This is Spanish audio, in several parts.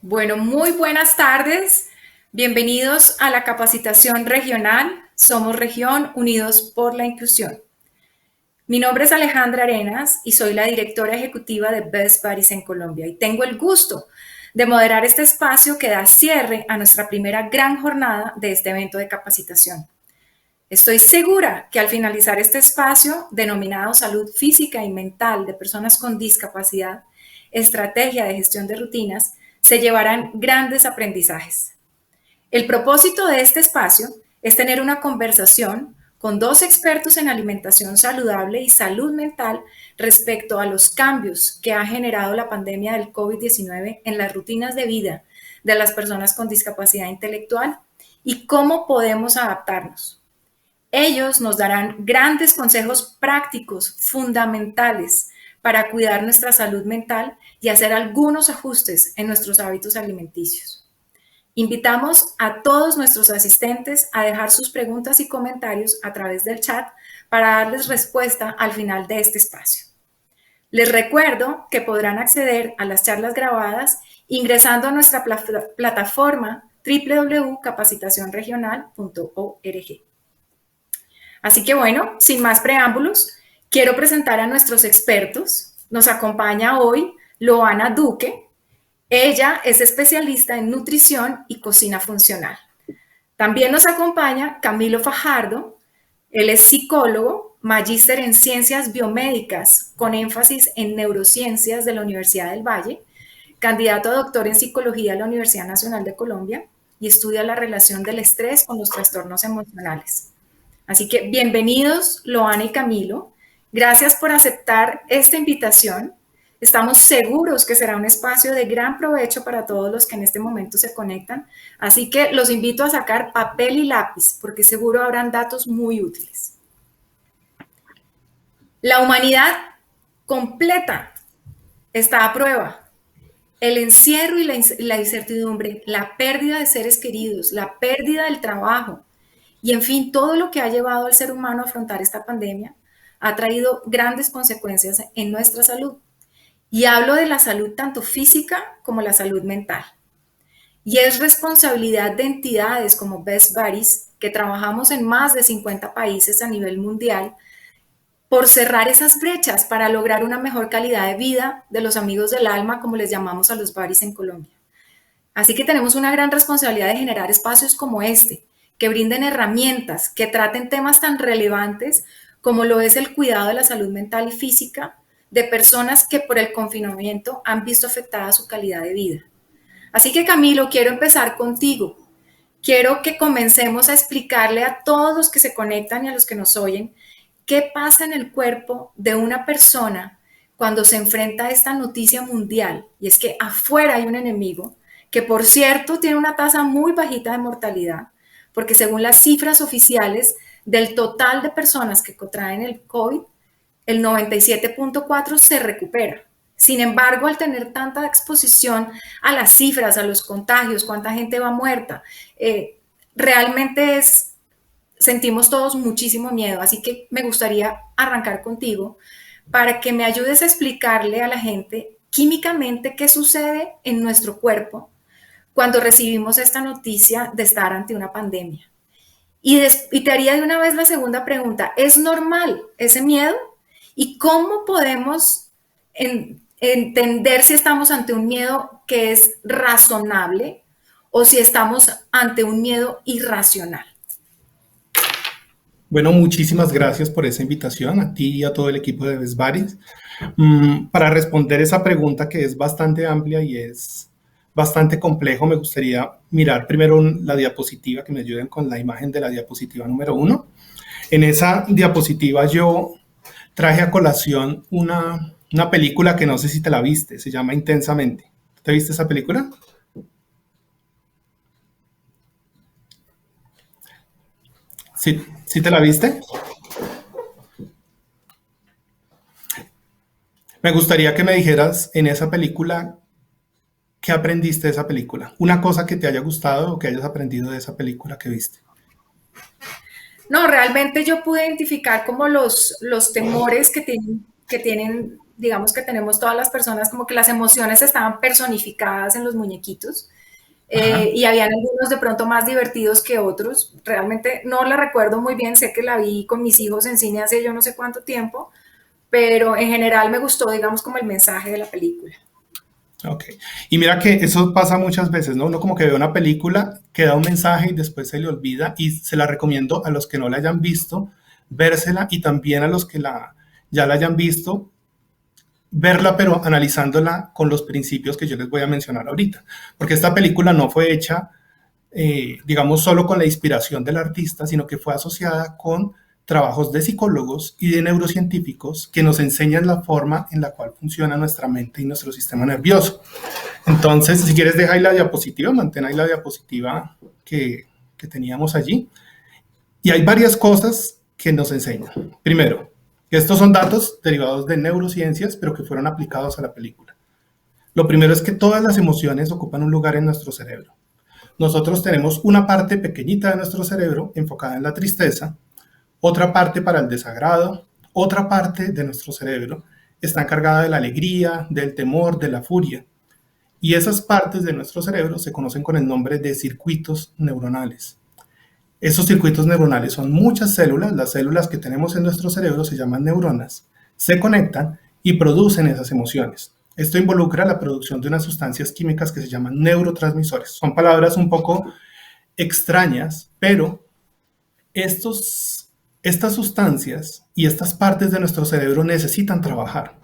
Bueno, muy buenas tardes. Bienvenidos a la capacitación regional. Somos Región Unidos por la Inclusión. Mi nombre es Alejandra Arenas y soy la directora ejecutiva de Best Buddies en Colombia y tengo el gusto de moderar este espacio que da cierre a nuestra primera gran jornada de este evento de capacitación. Estoy segura que al finalizar este espacio, denominado Salud Física y Mental de Personas con Discapacidad, Estrategia de Gestión de Rutinas, se llevarán grandes aprendizajes. El propósito de este espacio es tener una conversación con dos expertos en alimentación saludable y salud mental respecto a los cambios que ha generado la pandemia del COVID-19 en las rutinas de vida de las personas con discapacidad intelectual y cómo podemos adaptarnos. Ellos nos darán grandes consejos prácticos, fundamentales, para cuidar nuestra salud mental y hacer algunos ajustes en nuestros hábitos alimenticios. Invitamos a todos nuestros asistentes a dejar sus preguntas y comentarios a través del chat para darles respuesta al final de este espacio. Les recuerdo que podrán acceder a las charlas grabadas ingresando a nuestra plataforma www.capacitacionregional.org. Así que bueno, sin más preámbulos, quiero presentar a nuestros expertos. Nos acompaña hoy Loana Duque. Ella es especialista en nutrición y cocina funcional. También nos acompaña Camilo Fajardo. Él es psicólogo, magíster en ciencias biomédicas con énfasis en neurociencias de la Universidad del Valle, candidato a doctor en psicología de la Universidad Nacional de Colombia y estudia la relación del estrés con los trastornos emocionales. Así que bienvenidos, Loana y Camilo. Gracias por aceptar esta invitación. Estamos seguros que será un espacio de gran provecho para todos los que en este momento se conectan. Así que los invito a sacar papel y lápiz, porque seguro habrán datos muy útiles. La humanidad completa está a prueba. El encierro y la incertidumbre, la pérdida de seres queridos, la pérdida del trabajo, y en fin, todo lo que ha llevado al ser humano a afrontar esta pandemia ha traído grandes consecuencias en nuestra salud. Y hablo de la salud tanto física como la salud mental. Y es responsabilidad de entidades como Best Buddies, que trabajamos en más de 50 países a nivel mundial, por cerrar esas brechas para lograr una mejor calidad de vida de los amigos del alma, como les llamamos a los buddies en Colombia. Así que tenemos una gran responsabilidad de generar espacios como este, que brinden herramientas, que traten temas tan relevantes como lo es el cuidado de la salud mental y física de personas que por el confinamiento han visto afectada su calidad de vida. Así que Camilo, quiero empezar contigo. Quiero que comencemos a explicarle a todos los que se conectan y a los que nos oyen qué pasa en el cuerpo de una persona cuando se enfrenta a esta noticia mundial, y es que afuera hay un enemigo que, por cierto, tiene una tasa muy bajita de mortalidad, porque según las cifras oficiales del total de personas que contraen el COVID, el 97.4% se recupera. Sin embargo, al tener tanta exposición a las cifras, a los contagios, cuánta gente va muerta, realmente sentimos todos muchísimo miedo. Así que me gustaría arrancar contigo para que me ayudes a explicarle a la gente químicamente qué sucede en nuestro cuerpo cuando recibimos esta noticia de estar ante una pandemia. Y te haría de una vez la segunda pregunta, ¿es normal ese miedo? ¿Y cómo podemos entender si estamos ante un miedo que es razonable o si estamos ante un miedo irracional? Bueno, muchísimas gracias por esa invitación a ti y a todo el equipo de Best Buddies. Para responder esa pregunta que es bastante amplia y es bastante complejo, me gustaría mirar primero la diapositiva, que me ayuden con la imagen de la diapositiva número 1. En esa diapositiva yo traje a colación una película que no sé si te la viste, se llama Intensamente. ¿Te viste esa película? ¿Sí, sí te la viste? Me gustaría que me dijeras en esa película qué aprendiste de esa película. Una cosa que te haya gustado o que hayas aprendido de esa película que viste. No, realmente yo pude identificar como los temores que tienen digamos que tenemos todas las personas como que las emociones estaban personificadas en los muñequitos. Ajá. Y habían algunos de pronto más divertidos que otros. Realmente no la recuerdo muy bien, sé que la vi con mis hijos en cine hace yo no sé cuánto tiempo, pero en general me gustó, digamos, como el mensaje de la película. Ok. Y mira que eso pasa muchas veces, ¿no? Uno como que ve una película que da un mensaje y después se le olvida y se la recomiendo a los que no la hayan visto, vérsela y también a los que ya la hayan visto, verla pero analizándola con los principios que yo les voy a mencionar ahorita. Porque esta película no fue hecha digamos, solo con la inspiración del artista, sino que fue asociada con trabajos de psicólogos y de neurocientíficos que nos enseñan la forma en la cual funciona nuestra mente y nuestro sistema nervioso. Entonces, si quieres, deja ahí la diapositiva, mantén ahí la diapositiva que teníamos allí. Y hay varias cosas que nos enseñan. Primero, que estos son datos derivados de neurociencias, pero que fueron aplicados a la película. Lo primero es que todas las emociones ocupan un lugar en nuestro cerebro. Nosotros tenemos una parte pequeñita de nuestro cerebro enfocada en la tristeza, otra parte para el desagrado, otra parte de nuestro cerebro está encargada de la alegría, del temor, de la furia. Y esas partes de nuestro cerebro se conocen con el nombre de circuitos neuronales. Esos circuitos neuronales son muchas células, las células que tenemos en nuestro cerebro se llaman neuronas, se conectan y producen esas emociones. Esto involucra la producción de unas sustancias químicas que se llaman neurotransmisores. Son palabras un poco extrañas, pero estas sustancias y estas partes de nuestro cerebro necesitan trabajar.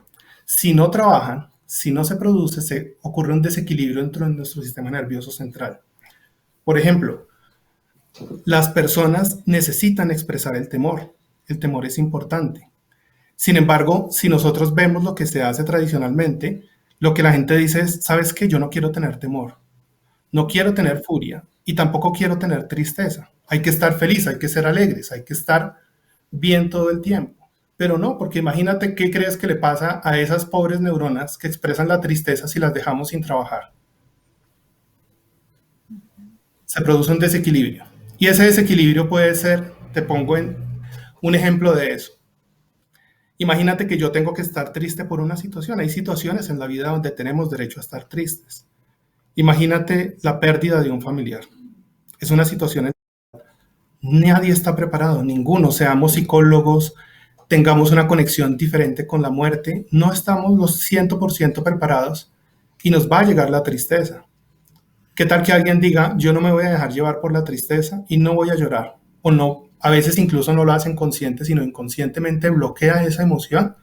Si no trabajan, si no se produce, se ocurre un desequilibrio dentro de nuestro sistema nervioso central. Por ejemplo, las personas necesitan expresar el temor. El temor es importante. Sin embargo, si nosotros vemos lo que se hace tradicionalmente, lo que la gente dice es, ¿sabes qué? Yo no quiero tener temor, no quiero tener furia y tampoco quiero tener tristeza. Hay que estar feliz, hay que ser alegres, hay que estar bien todo el tiempo. Pero no, porque imagínate qué crees que le pasa a esas pobres neuronas que expresan la tristeza si las dejamos sin trabajar. Se produce un desequilibrio. Y ese desequilibrio puede ser, te pongo en un ejemplo de eso. Imagínate que yo tengo que estar triste por una situación. Hay situaciones en la vida donde tenemos derecho a estar tristes. Imagínate la pérdida de un familiar. Es una situación en la que nadie está preparado, ninguno. Seamos psicólogos, tengamos una conexión diferente con la muerte, no estamos los 100% preparados y nos va a llegar la tristeza. ¿Qué tal que alguien diga, yo no me voy a dejar llevar por la tristeza y no voy a llorar? O no, a veces incluso no lo hacen consciente, sino inconscientemente bloquea esa emoción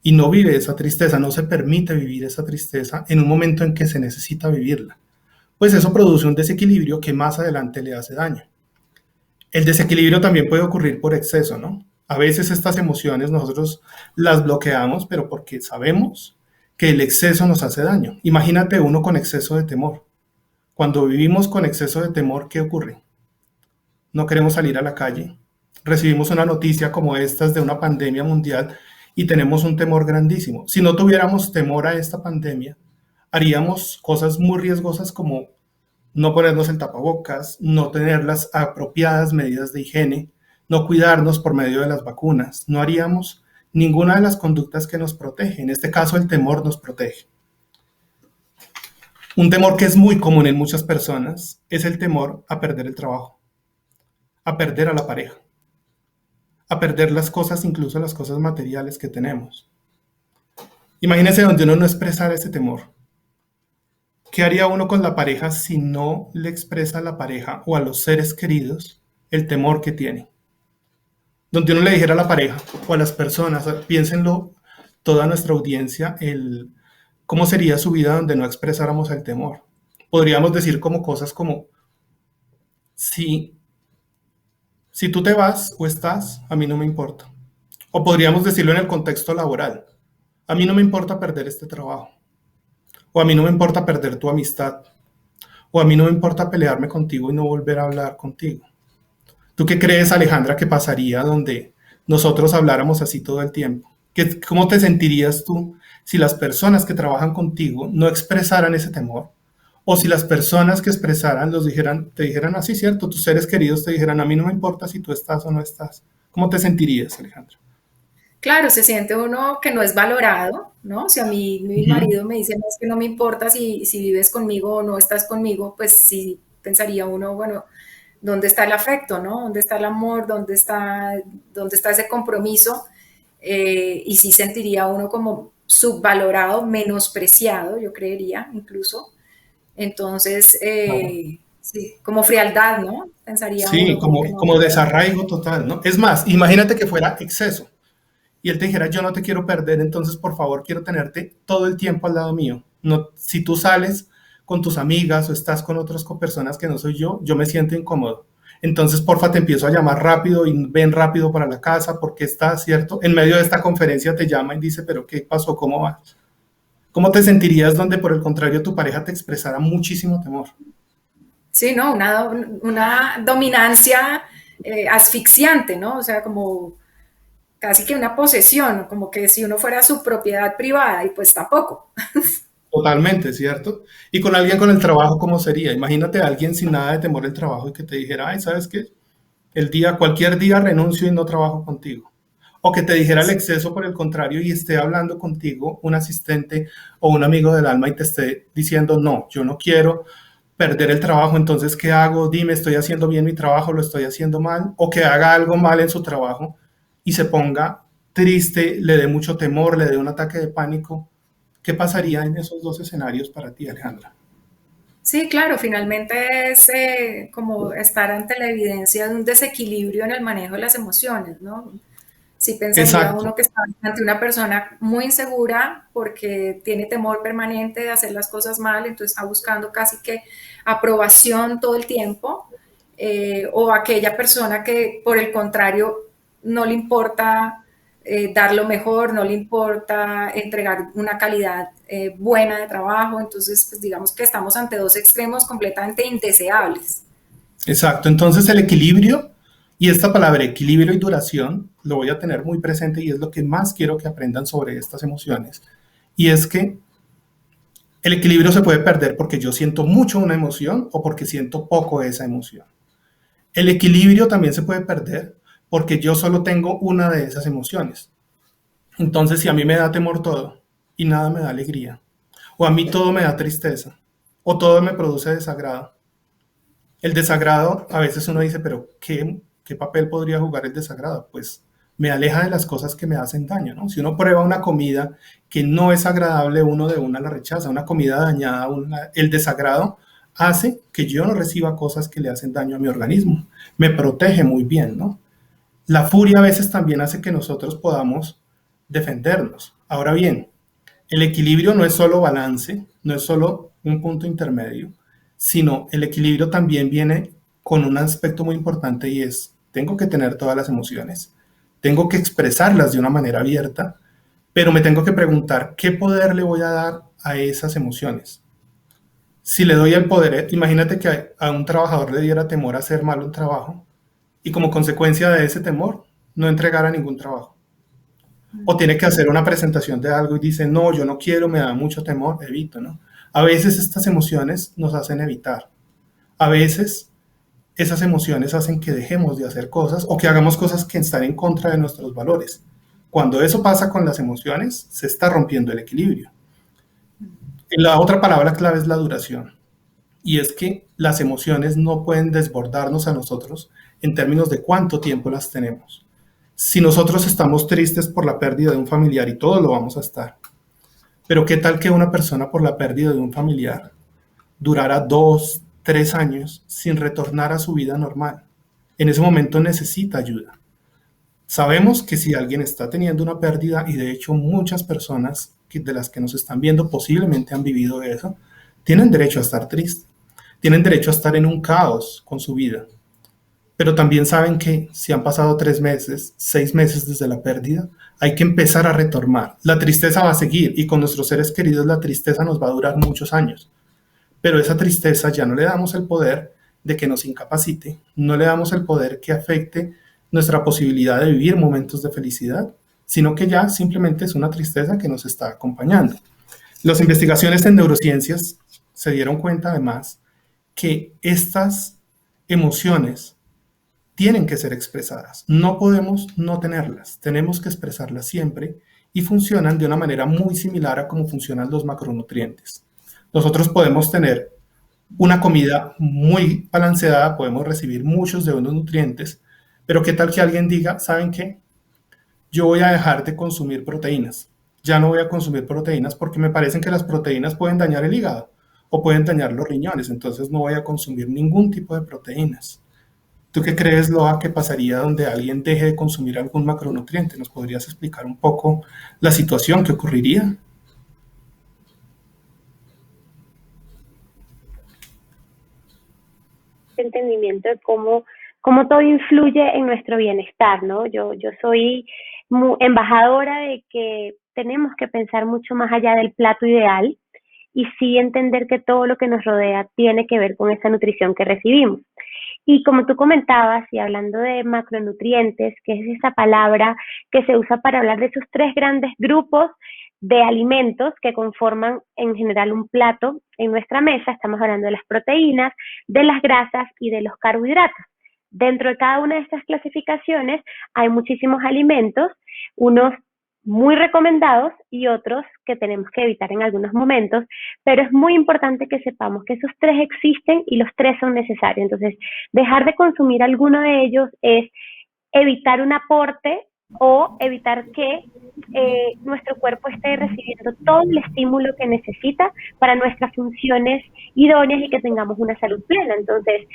y no vive esa tristeza, no se permite vivir esa tristeza en un momento en que se necesita vivirla. Pues eso produce un desequilibrio que más adelante le hace daño. El desequilibrio también puede ocurrir por exceso, ¿no? A veces estas emociones nosotros las bloqueamos, pero porque sabemos que el exceso nos hace daño. Imagínate uno con exceso de temor. Cuando vivimos con exceso de temor, ¿qué ocurre? No queremos salir a la calle. Recibimos una noticia como estas de una pandemia mundial y tenemos un temor grandísimo. Si no tuviéramos temor a esta pandemia, haríamos cosas muy riesgosas como no ponernos el tapabocas, no tener las apropiadas medidas de higiene, no cuidarnos por medio de las vacunas. No haríamos ninguna de las conductas que nos protege. En este caso, el temor nos protege. Un temor que es muy común en muchas personas es el temor a perder el trabajo, a perder a la pareja, a perder las cosas, incluso las cosas materiales que tenemos. Imagínese donde uno no expresara ese temor. ¿Qué haría uno con la pareja si no le expresa a la pareja o a los seres queridos el temor que tiene? Donde uno le dijera a la pareja o a las personas, piénsenlo toda nuestra audiencia, cómo sería su vida donde no expresáramos el temor. Podríamos decir como cosas como, si, si tú te vas o estás, a mí no me importa. O podríamos decirlo en el contexto laboral, a mí no me importa perder este trabajo. O a mí no me importa perder tu amistad. O a mí no me importa pelearme contigo y no volver a hablar contigo. ¿Tú qué crees, Alejandra, que pasaría donde nosotros habláramos así todo el tiempo? ¿Cómo te sentirías tú si las personas que trabajan contigo no expresaran ese temor? O si las personas que expresaran te dijeran así, cierto, tus seres queridos te dijeran, a mí no me importa si tú estás o no estás. ¿Cómo te sentirías, Alejandra? Claro, se siente uno que no es valorado, ¿no? Si a mí mi Ujú. marido me dice, no, es que no me importa si vives conmigo o no estás conmigo, pues sí pensaría uno, bueno, ¿dónde está el afecto, no? ¿Dónde está el amor? Dónde está ese compromiso? Y sí sentiría uno como subvalorado, menospreciado, yo creería, incluso. Entonces, sí, como frialdad, ¿no? Pensaría Sí, uno como que no. como desarraigo total, ¿no? Es más, imagínate que fuera exceso y él te dijera, yo no te quiero perder, entonces por favor quiero tenerte todo el tiempo al lado mío. No, si tú sales con tus amigas o estás con otras personas que no soy yo me siento incómodo. Entonces, porfa, te empiezo a llamar rápido y ven rápido para la casa porque está, ¿cierto? En medio de esta conferencia te llama y dice, pero ¿qué pasó? ¿Cómo vas? ¿Cómo te sentirías donde por el contrario tu pareja te expresara muchísimo temor? Sí, ¿no? Una dominancia asfixiante, ¿no? O sea, como casi que una posesión, como que si uno fuera su propiedad privada y pues tampoco. Totalmente, ¿cierto? Y con alguien con el trabajo, ¿cómo sería? Imagínate a alguien sin nada de temor al trabajo y que te dijera, ay, ¿sabes qué? Cualquier día renuncio y no trabajo contigo. O que te dijera el exceso por el contrario y esté hablando contigo un asistente o un amigo del alma y te esté diciendo, no, yo no quiero perder el trabajo, entonces, ¿qué hago? Dime, ¿estoy haciendo bien mi trabajo? ¿Lo estoy haciendo mal? O que haga algo mal en su trabajo y se ponga triste, le dé mucho temor, le dé un ataque de pánico. ¿Qué pasaría en esos dos escenarios para ti, Alejandra? Sí, claro, finalmente es como estar ante la evidencia de un desequilibrio en el manejo de las emociones, ¿no? Sí pensaría Exacto, uno que está ante una persona muy insegura porque tiene temor permanente de hacer las cosas mal, entonces está buscando casi que aprobación todo el tiempo, o aquella persona que por el contrario no le importa dar lo mejor, no le importa entregar una calidad buena de trabajo, entonces pues digamos que estamos ante dos extremos completamente indeseables. exacto. Entonces el equilibrio y esta palabra equilibrio y duración lo voy a tener muy presente y es lo que más quiero que aprendan sobre estas emociones. Y es que el equilibrio se puede perder porque yo siento mucho una emoción o porque siento poco esa emoción. El equilibrio también se puede perder porque yo solo tengo una de esas emociones. Entonces, si a mí me da temor todo y nada me da alegría, o a mí todo me da tristeza, o todo me produce desagrado, el desagrado, a veces uno dice, pero ¿qué papel podría jugar el desagrado? Pues me aleja de las cosas que me hacen daño, ¿no? Si uno prueba una comida que no es agradable, uno de una la rechaza, una comida dañada, el desagrado hace que yo no reciba cosas que le hacen daño a mi organismo. Me protege muy bien, ¿no? La furia a veces también hace que nosotros podamos defendernos. Ahora bien, el equilibrio no es solo balance, no es solo un punto intermedio, sino el equilibrio también viene con un aspecto muy importante y es, tengo que tener todas las emociones, tengo que expresarlas de una manera abierta, pero me tengo que preguntar qué poder le voy a dar a esas emociones. Si le doy el poder, imagínate que a un trabajador le diera temor a hacer mal un trabajo y como consecuencia de ese temor no entregara ningún trabajo. O tiene que hacer una presentación de algo y dice, no, yo no quiero, me da mucho temor, evito, ¿no? A veces estas emociones nos hacen evitar. A veces esas emociones hacen que dejemos de hacer cosas o que hagamos cosas que están en contra de nuestros valores. Cuando eso pasa con las emociones, se está rompiendo el equilibrio. Y la otra palabra clave es la duración. Y es que las emociones no pueden desbordarnos a nosotros en términos de cuánto tiempo las tenemos. Si nosotros estamos tristes por la pérdida de un familiar y todos lo vamos a estar, pero qué tal que una persona por la pérdida de un familiar durara 2, 3 años sin retornar a su vida normal. En ese momento necesita ayuda. Sabemos que si alguien está teniendo una pérdida, y de hecho muchas personas de las que nos están viendo posiblemente han vivido eso, tienen derecho a estar tristes, tienen derecho a estar en un caos con su vida, pero también saben que si han pasado 3 meses, 6 meses desde la pérdida, hay que empezar a retomar. La tristeza va a seguir y con nuestros seres queridos la tristeza nos va a durar muchos años, pero esa tristeza ya no le damos el poder de que nos incapacite, no le damos el poder que afecte nuestra posibilidad de vivir momentos de felicidad, sino que ya simplemente es una tristeza que nos está acompañando. Las investigaciones en neurociencias se dieron cuenta además que estas emociones tienen que ser expresadas. No podemos no tenerlas, tenemos que expresarlas siempre y funcionan de una manera muy similar a cómo funcionan los macronutrientes. Nosotros podemos tener una comida muy balanceada, podemos recibir muchos de unos nutrientes, pero ¿qué tal que alguien diga, ¿saben qué? Yo voy a dejar de consumir proteínas. Ya no voy a consumir proteínas porque me parecen que las proteínas pueden dañar el hígado o pueden dañar los riñones, entonces no voy a consumir ningún tipo de proteínas. ¿Tú qué crees, Loa, que pasaría donde alguien deje de consumir algún macronutriente? ¿Nos podrías explicar un poco la situación que ocurriría? Entendimiento de cómo todo influye en nuestro bienestar, ¿no? Yo soy embajadora de que tenemos que pensar mucho más allá del plato ideal y sí entender que todo lo que nos rodea tiene que ver con esa nutrición que recibimos. Y como tú comentabas, y hablando de macronutrientes, que es esa palabra que se usa para hablar de esos tres grandes grupos de alimentos que conforman en general un plato en nuestra mesa, estamos hablando de las proteínas, de las grasas y de los carbohidratos. Dentro de cada una de estas clasificaciones hay muchísimos alimentos, unos muy recomendados y otros que tenemos que evitar en algunos momentos, pero es muy importante que sepamos que esos tres existen y los tres son necesarios. Entonces, dejar de consumir alguno de ellos es evitar un aporte o evitar que nuestro cuerpo esté recibiendo todo el estímulo que necesita para nuestras funciones idóneas y que tengamos una salud plena. Entonces,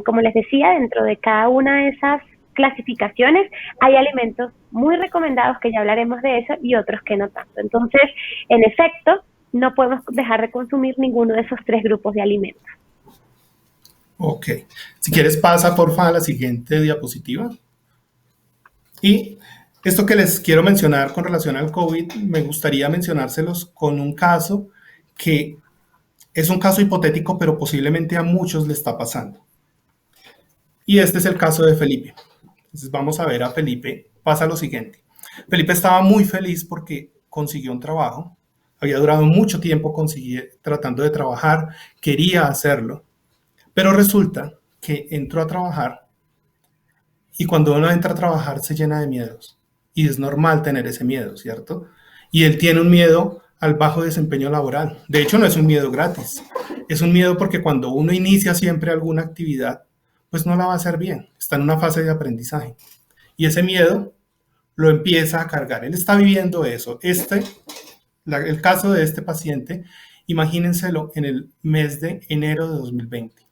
como les decía, dentro de cada una de esas clasificaciones hay alimentos muy recomendados, que ya hablaremos de eso, y otros que no tanto. Entonces, en efecto, no podemos dejar de consumir ninguno de esos tres grupos de alimentos. Ok. Si quieres, pasa porfa a la siguiente diapositiva. Y esto que les quiero mencionar con relación al COVID, me gustaría mencionárselos con un caso que es un caso hipotético, pero posiblemente a muchos le está pasando. Y este es el caso de Felipe. Entonces vamos a ver a Felipe. Pasa lo siguiente. Felipe estaba muy feliz porque consiguió un trabajo. Había durado mucho tiempo tratando de trabajar, quería hacerlo, pero resulta que entró a trabajar y cuando uno entra a trabajar se llena de miedos. Y es normal tener ese miedo, ¿cierto? Y él tiene un miedo al bajo desempeño laboral. De hecho, no es un miedo gratis. Es un miedo porque cuando uno inicia siempre alguna actividad, pues no la va a hacer bien. Está en una fase de aprendizaje. Y ese miedo lo empieza a cargar. Él está viviendo eso. El caso de este paciente, imagínenselo en el mes de enero de 2020.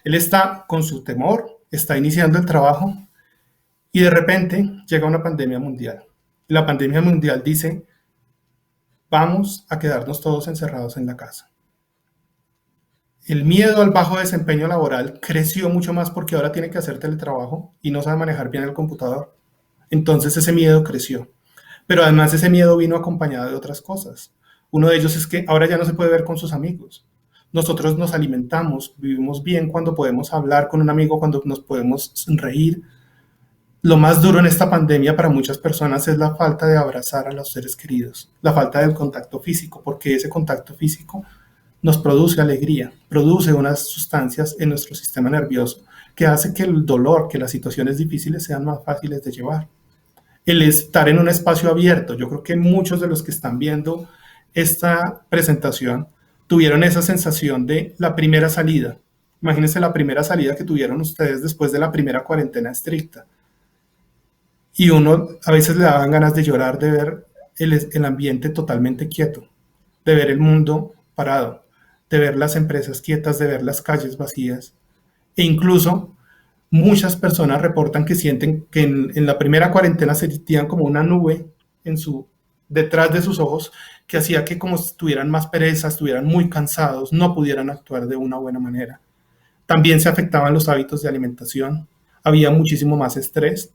Él está con su temor, está iniciando el trabajo y de repente llega una pandemia mundial. La pandemia mundial dice, vamos a quedarnos todos encerrados en la casa. El miedo al bajo desempeño laboral creció mucho más porque ahora tiene que hacer teletrabajo y no sabe manejar bien el computador. Entonces ese miedo creció. Pero además ese miedo vino acompañado de otras cosas. Uno de ellos es que ahora ya no se puede ver con sus amigos. Nosotros nos alimentamos, vivimos bien cuando podemos hablar con un amigo, cuando nos podemos reír. Lo más duro en esta pandemia para muchas personas es la falta de abrazar a los seres queridos, la falta del contacto físico, porque ese contacto físico nos produce alegría, produce unas sustancias en nuestro sistema nervioso que hace que el dolor, que las situaciones difíciles sean más fáciles de llevar. El estar en un espacio abierto, yo creo que muchos de los que están viendo esta presentación tuvieron esa sensación de la primera salida. Imagínense la primera salida que tuvieron ustedes después de la primera cuarentena estricta. Y uno a veces le daban ganas de llorar, de ver el ambiente totalmente quieto, de ver el mundo parado, de ver las empresas quietas, de ver las calles vacías. E incluso muchas personas reportan que sienten que en la primera cuarentena se sentían como una nube detrás de sus ojos que hacía que como estuvieran más pereza, estuvieran muy cansados, no pudieran actuar de una buena manera. También se afectaban los hábitos de alimentación, había muchísimo más estrés.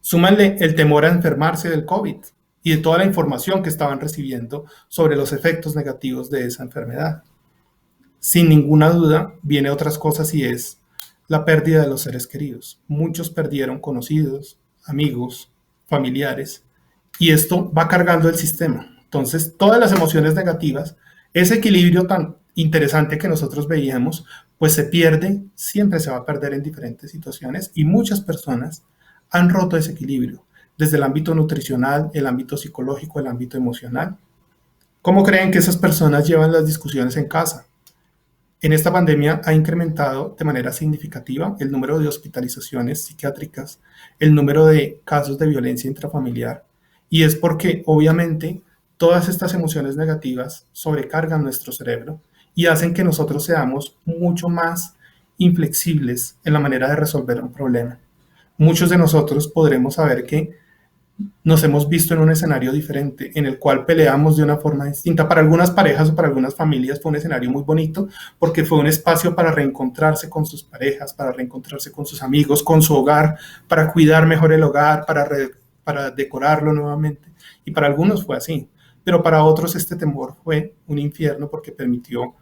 Súmanle el temor a enfermarse del COVID y de toda la información que estaban recibiendo sobre los efectos negativos de esa enfermedad. Sin ninguna duda, viene otras cosas y es la pérdida de los seres queridos. Muchos perdieron conocidos, amigos, familiares, y esto va cargando el sistema. Entonces, todas las emociones negativas, ese equilibrio tan interesante que nosotros veíamos, pues se pierde, siempre se va a perder en diferentes situaciones y muchas personas han roto ese equilibrio, desde el ámbito nutricional, el ámbito psicológico, el ámbito emocional. ¿Cómo creen que esas personas llevan las discusiones en casa? En esta pandemia ha incrementado de manera significativa el número de hospitalizaciones psiquiátricas, el número de casos de violencia intrafamiliar, y es porque obviamente todas estas emociones negativas sobrecargan nuestro cerebro y hacen que nosotros seamos mucho más inflexibles en la manera de resolver un problema. Muchos de nosotros podremos saber que nos hemos visto en un escenario diferente, en el cual peleamos de una forma distinta. Para algunas parejas o para algunas familias fue un escenario muy bonito, porque fue un espacio para reencontrarse con sus parejas, para reencontrarse con sus amigos, con su hogar, para cuidar mejor el hogar, para decorarlo nuevamente. Y para algunos fue así, pero para otros este temor fue un infierno porque permitió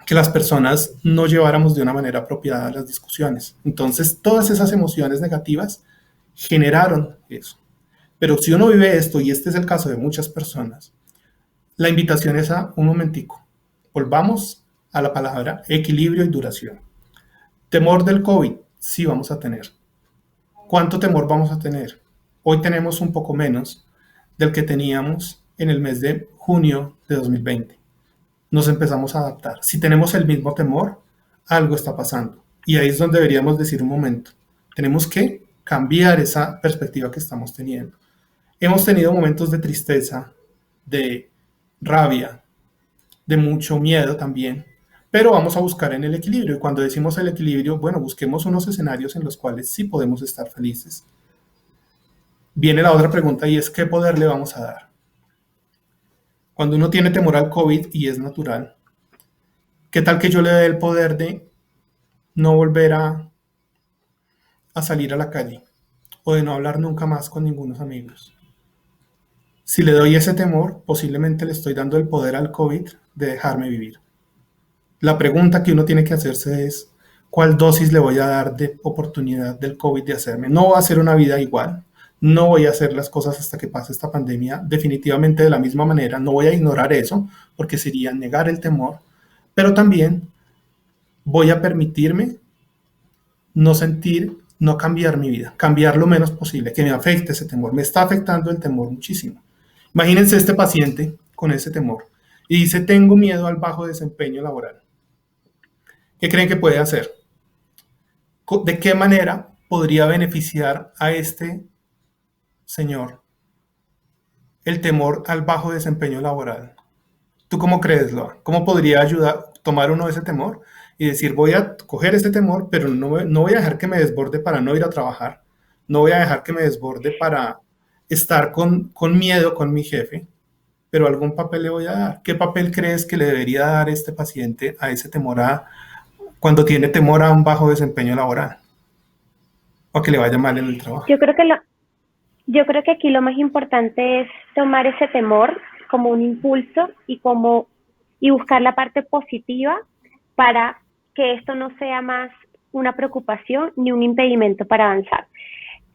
que las personas no lleváramos de una manera apropiada las discusiones. Entonces, todas esas emociones negativas generaron eso. Pero si uno vive esto, y este es el caso de muchas personas, la invitación es a un momentico. Volvamos a la palabra equilibrio y duración. Temor del COVID, sí vamos a tener. ¿Cuánto temor vamos a tener? Hoy tenemos un poco menos del que teníamos en el mes de junio de 2020. Nos empezamos a adaptar. Si tenemos el mismo temor, algo está pasando. Y ahí es donde deberíamos decir un momento. Tenemos que cambiar esa perspectiva que estamos teniendo. Hemos tenido momentos de tristeza, de rabia, de mucho miedo también, pero vamos a buscar en el equilibrio. Y cuando decimos el equilibrio, bueno, busquemos unos escenarios en los cuales sí podemos estar felices. Viene la otra pregunta y es ¿qué poder le vamos a dar? Cuando uno tiene temor al COVID y es natural, ¿qué tal que yo le dé el poder de no volver a salir a la calle o de no hablar nunca más con ningunos amigos? Si le doy ese temor, posiblemente le estoy dando el poder al COVID de dejarme vivir. La pregunta que uno tiene que hacerse es, ¿cuál dosis le voy a dar de oportunidad del COVID de hacerme? No voy a hacer una vida igual, no voy a hacer las cosas hasta que pase esta pandemia definitivamente de la misma manera, no voy a ignorar eso, porque sería negar el temor, pero también voy a permitirme no sentir, no cambiar mi vida, cambiar lo menos posible, que me afecte ese temor. Me está afectando el temor muchísimo. Imagínense este paciente con ese temor y dice, tengo miedo al bajo desempeño laboral. ¿Qué creen que puede hacer? ¿De qué manera podría beneficiar a este señor el temor al bajo desempeño laboral? ¿Tú cómo crees, Loa? ¿Cómo podría ayudar, tomar uno ese temor y decir, voy a coger este temor, pero no voy a dejar que me desborde para no ir a trabajar, no voy a dejar que me desborde para estar con miedo con mi jefe, pero algún papel le voy a dar? ¿Qué papel crees que le debería dar este paciente a ese temor cuando tiene temor a un bajo desempeño laboral o que le vaya mal en el trabajo? Yo creo que aquí lo más importante es tomar ese temor como un impulso y buscar la parte positiva para que esto no sea más una preocupación ni un impedimento para avanzar.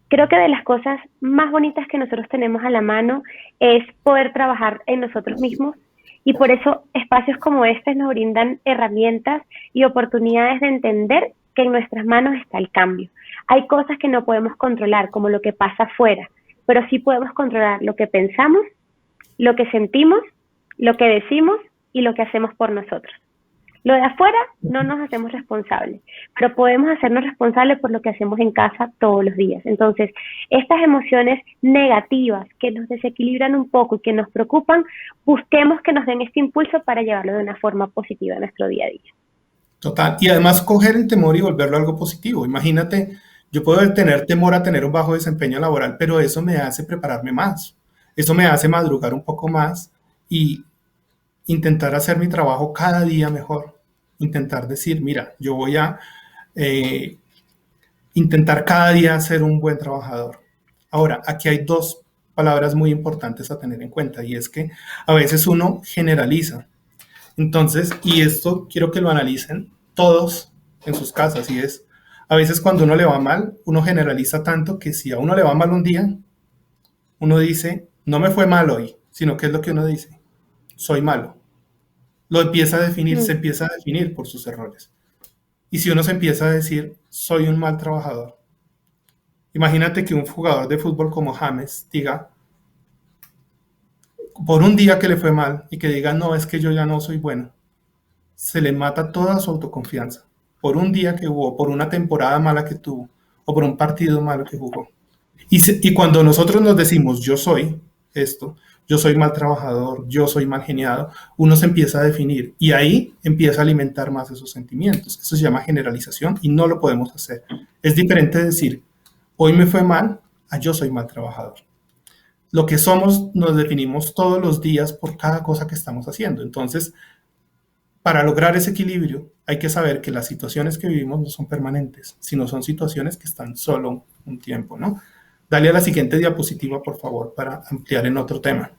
Creo que de las cosas más bonitas que nosotros tenemos a la mano es poder trabajar en nosotros mismos, y por eso espacios como este nos brindan herramientas y oportunidades de entender que en nuestras manos está el cambio. Hay cosas que no podemos controlar, como lo que pasa afuera, pero sí podemos controlar lo que pensamos, lo que sentimos, lo que decimos y lo que hacemos por nosotros. Lo de afuera no nos hacemos responsables, pero podemos hacernos responsables por lo que hacemos en casa todos los días. Entonces, estas emociones negativas que nos desequilibran un poco y que nos preocupan, busquemos que nos den este impulso para llevarlo de una forma positiva en nuestro día a día. Total. Y además coger el temor y volverlo algo positivo. Imagínate, yo puedo tener temor a tener un bajo desempeño laboral, pero eso me hace prepararme más. Eso me hace madrugar un poco más y intentar hacer mi trabajo cada día mejor. Intentar decir, mira, yo voy a intentar cada día ser un buen trabajador. Ahora, aquí hay dos palabras muy importantes a tener en cuenta, y es que a veces uno generaliza. Entonces, y esto quiero que lo analicen todos en sus casas, y es, a veces cuando uno le va mal, uno generaliza tanto que si a uno le va mal un día, uno dice, no me fue mal hoy, sino que es lo que uno dice, soy malo. Lo empieza a definir, se empieza a definir por sus errores. Y si uno se empieza a decir, soy un mal trabajador, imagínate que un jugador de fútbol como James diga, por un día que le fue mal y que diga, no, es que yo ya no soy bueno, se le mata toda su autoconfianza. Por un día que hubo, por una temporada mala que tuvo, o por un partido malo que jugó. Y cuando nosotros nos decimos, yo soy esto, yo soy mal trabajador, yo soy mal geniado, uno se empieza a definir y ahí empieza a alimentar más esos sentimientos. Eso se llama generalización y no lo podemos hacer. Es diferente decir, hoy me fue mal, a yo soy mal trabajador. Lo que somos nos definimos todos los días por cada cosa que estamos haciendo. Entonces, para lograr ese equilibrio, hay que saber que las situaciones que vivimos no son permanentes, sino son situaciones que están solo un tiempo, ¿no? Dale a la siguiente diapositiva, por favor, para ampliar en otro tema.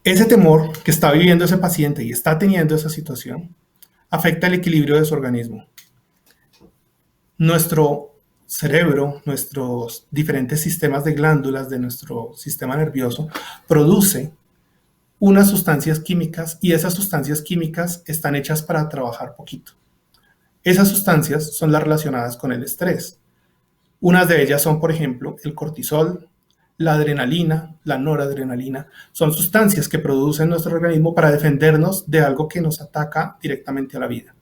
Ese temor que está viviendo ese paciente y está teniendo esa situación afecta el equilibrio de su organismo. Nuestro cerebro, nuestros diferentes sistemas de glándulas de nuestro sistema nervioso produce unas sustancias químicas y esas sustancias químicas están hechas para trabajar poquito. Esas sustancias son las relacionadas con el estrés. Unas de ellas son, por ejemplo, el cortisol, la adrenalina, la noradrenalina. Son sustancias que produce nuestro organismo para defendernos de algo que nos ataca directamente a la vida.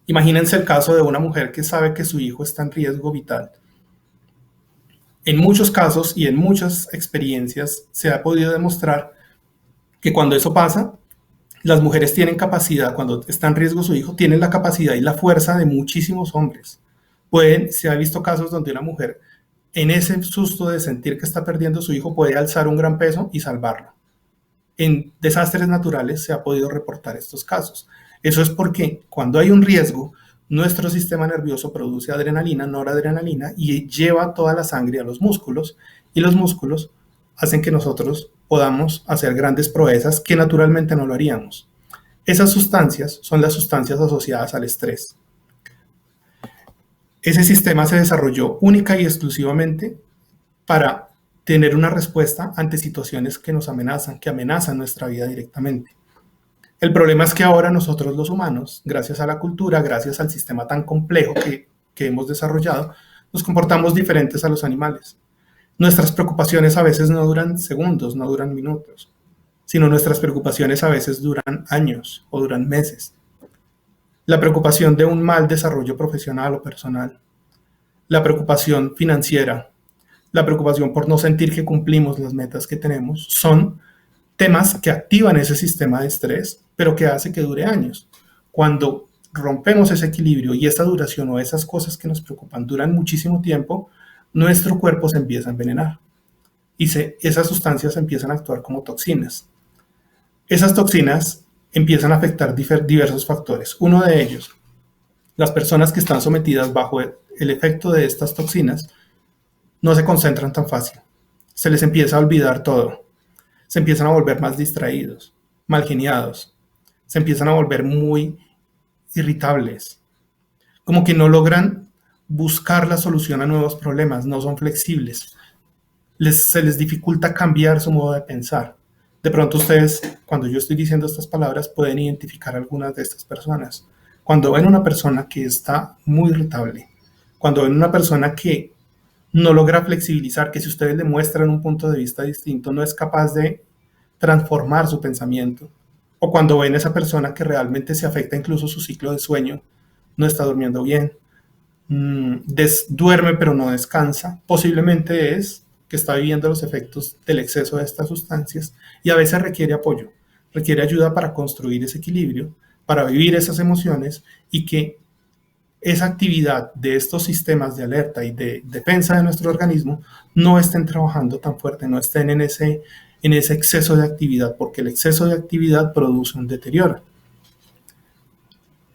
Imagínense el caso de una mujer que sabe que su hijo está en riesgo vital. En muchos casos y en muchas experiencias se ha podido demostrar que cuando eso pasa, las mujeres tienen capacidad, cuando está en riesgo su hijo, tienen la capacidad y la fuerza de muchísimos hombres. Se ha visto casos donde una mujer, en ese susto de sentir que está perdiendo a su hijo, puede alzar un gran peso y salvarlo. En desastres naturales se ha podido reportar estos casos. Eso es porque cuando hay un riesgo, nuestro sistema nervioso produce adrenalina, noradrenalina, y lleva toda la sangre a los músculos, y los músculos hacen que nosotros podamos hacer grandes proezas que naturalmente no lo haríamos. Esas sustancias son las sustancias asociadas al estrés. Ese sistema se desarrolló única y exclusivamente para tener una respuesta ante situaciones que nos amenazan, que amenazan nuestra vida directamente. El problema es que ahora nosotros los humanos, gracias a la cultura, gracias al sistema tan complejo que hemos desarrollado, nos comportamos diferentes a los animales. Nuestras preocupaciones a veces no duran segundos, no duran minutos, sino nuestras preocupaciones a veces duran años o duran meses. La preocupación de un mal desarrollo profesional o personal, la preocupación financiera, la preocupación por no sentir que cumplimos las metas que tenemos, son temas que activan ese sistema de estrés, pero que hace que dure años. Cuando rompemos ese equilibrio y esa duración o esas cosas que nos preocupan duran muchísimo tiempo, nuestro cuerpo se empieza a envenenar y esas sustancias empiezan a actuar como toxinas. Esas toxinas empiezan a afectar diversos factores. Uno de ellos, las personas que están sometidas bajo el efecto de estas toxinas no se concentran tan fácil. Se les empieza a olvidar todo. Se empiezan a volver más distraídos, mal geniados. Se empiezan a volver muy irritables. Como que no logran buscar la solución a nuevos problemas, no son flexibles. Se les dificulta cambiar su modo de pensar. De pronto ustedes, cuando yo estoy diciendo estas palabras, pueden identificar a algunas de estas personas. Cuando ven una persona que está muy irritable, cuando ven una persona que no logra flexibilizar, que si ustedes le muestran un punto de vista distinto, no es capaz de transformar su pensamiento, o cuando ven a esa persona que realmente se afecta incluso su ciclo de sueño, no está durmiendo bien, duerme pero no descansa, posiblemente es que está viviendo los efectos del exceso de estas sustancias y a veces requiere apoyo, requiere ayuda para construir ese equilibrio, para vivir esas emociones y que esa actividad de estos sistemas de alerta y de defensa de nuestro organismo no estén trabajando tan fuerte, no estén en ese exceso de actividad, porque el exceso de actividad produce un deterioro.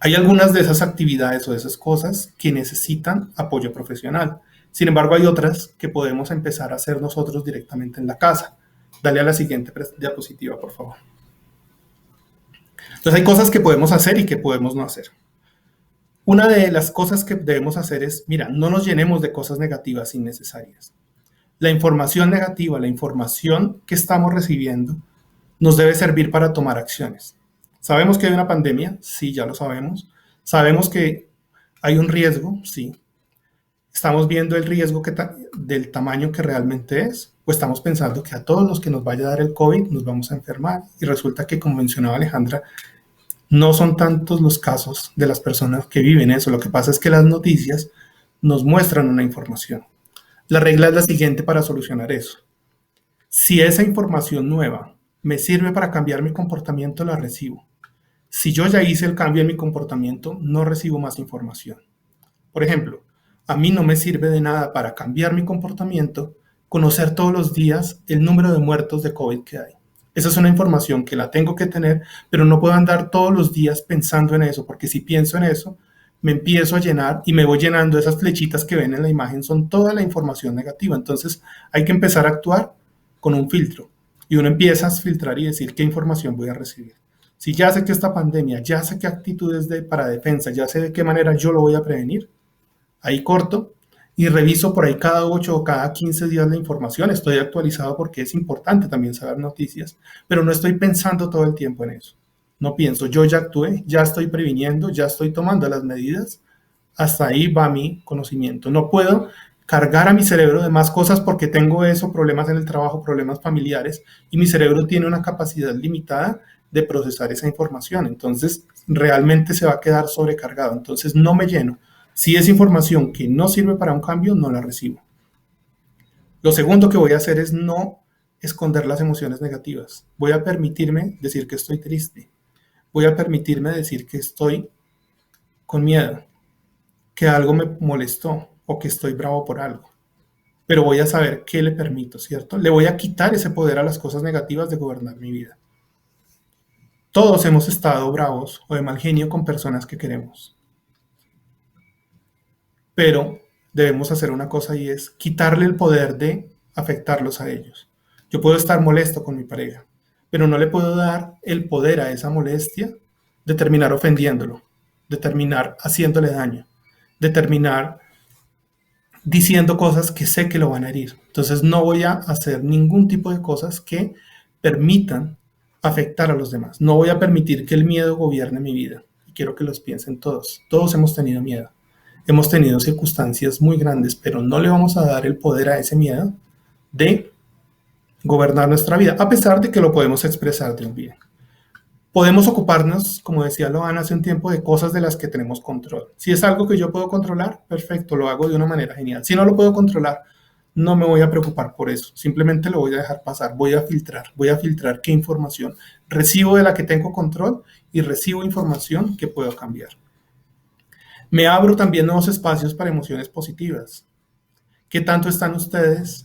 Hay algunas de esas actividades o de esas cosas que necesitan apoyo profesional. Sin embargo, hay otras que podemos empezar a hacer nosotros directamente en la casa. Dale a la siguiente diapositiva, por favor. Entonces, hay cosas que podemos hacer y que podemos no hacer. Una de las cosas que debemos hacer es, mira, no nos llenemos de cosas negativas innecesarias. La información negativa, la información que estamos recibiendo, nos debe servir para tomar acciones. ¿Sabemos que hay una pandemia? Sí, ya lo sabemos. ¿Sabemos que hay un riesgo? Sí. ¿Estamos viendo el riesgo del tamaño que realmente es? ¿O estamos pensando que a todos los que nos vaya a dar el COVID nos vamos a enfermar? Y resulta que, como mencionaba Alejandra, no son tantos los casos de las personas que viven eso. Lo que pasa es que las noticias nos muestran una información. La regla es la siguiente para solucionar eso. Si esa información nueva me sirve para cambiar mi comportamiento, la recibo. Si yo ya hice el cambio en mi comportamiento, no recibo más información. Por ejemplo, a mí no me sirve de nada para cambiar mi comportamiento conocer todos los días el número de muertos de COVID que hay. Esa es una información que la tengo que tener, pero no puedo andar todos los días pensando en eso, porque si pienso en eso, me empiezo a llenar y me voy llenando. Esas flechitas que ven en la imagen son toda la información negativa. Entonces hay que empezar a actuar con un filtro y uno empieza a filtrar y decir qué información voy a recibir. Si ya sé que esta pandemia, ya sé qué actitudes para defensa, ya sé de qué manera yo lo voy a prevenir, ahí corto y reviso por ahí cada 8 o cada 15 días la información. Estoy actualizado porque es importante también saber noticias, pero no estoy pensando todo el tiempo en eso. No pienso, yo ya actué, ya estoy previniendo, ya estoy tomando las medidas. Hasta ahí va mi conocimiento. No puedo cargar a mi cerebro de más cosas porque tengo eso, problemas en el trabajo, problemas familiares, y mi cerebro tiene una capacidad limitada de procesar esa información. Entonces, realmente se va a quedar sobrecargado. Entonces, no me lleno. Si es información que no sirve para un cambio, no la recibo. Lo segundo que voy a hacer es no esconder las emociones negativas. Voy a permitirme decir que estoy triste. Voy a permitirme decir que estoy con miedo, que algo me molestó o que estoy bravo por algo. Pero voy a saber qué le permito, ¿cierto? Le voy a quitar ese poder a las cosas negativas de gobernar mi vida. Todos hemos estado bravos o de mal genio con personas que queremos. Pero debemos hacer una cosa y es quitarle el poder de afectarlos a ellos. Yo puedo estar molesto con mi pareja, pero no le puedo dar el poder a esa molestia de terminar ofendiéndolo, de terminar haciéndole daño, de terminar diciendo cosas que sé que lo van a herir. Entonces no voy a hacer ningún tipo de cosas que permitan afectar a los demás. No voy a permitir que el miedo gobierne mi vida. Y quiero que los piensen todos. Todos hemos tenido miedo. Hemos tenido circunstancias muy grandes, pero no le vamos a dar el poder a ese miedo de gobernar nuestra vida, a pesar de que lo podemos expresar de un bien. Podemos ocuparnos, como decía Loana hace un tiempo, de cosas de las que tenemos control. Si es algo que yo puedo controlar, perfecto, lo hago de una manera genial. Si no lo puedo controlar, no me voy a preocupar por eso. Simplemente lo voy a dejar pasar. Voy a filtrar qué información recibo de la que tengo control y recibo información que puedo cambiar. Me abro también nuevos espacios para emociones positivas. ¿Qué tanto están ustedes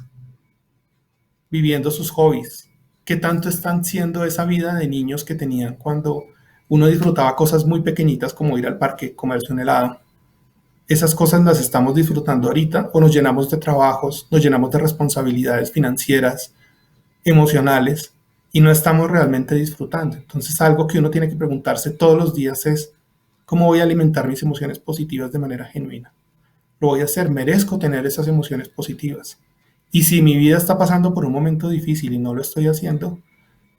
viviendo sus hobbies? ¿Qué tanto están siendo esa vida de niños que tenían cuando uno disfrutaba cosas muy pequeñitas como ir al parque, comerse un helado? ¿Esas cosas las estamos disfrutando ahorita o nos llenamos de trabajos, nos llenamos de responsabilidades financieras, emocionales y no estamos realmente disfrutando? Entonces, algo que uno tiene que preguntarse todos los días es ¿cómo voy a alimentar mis emociones positivas de manera genuina? Lo voy a hacer, merezco tener esas emociones positivas. Y si mi vida está pasando por un momento difícil y no lo estoy haciendo,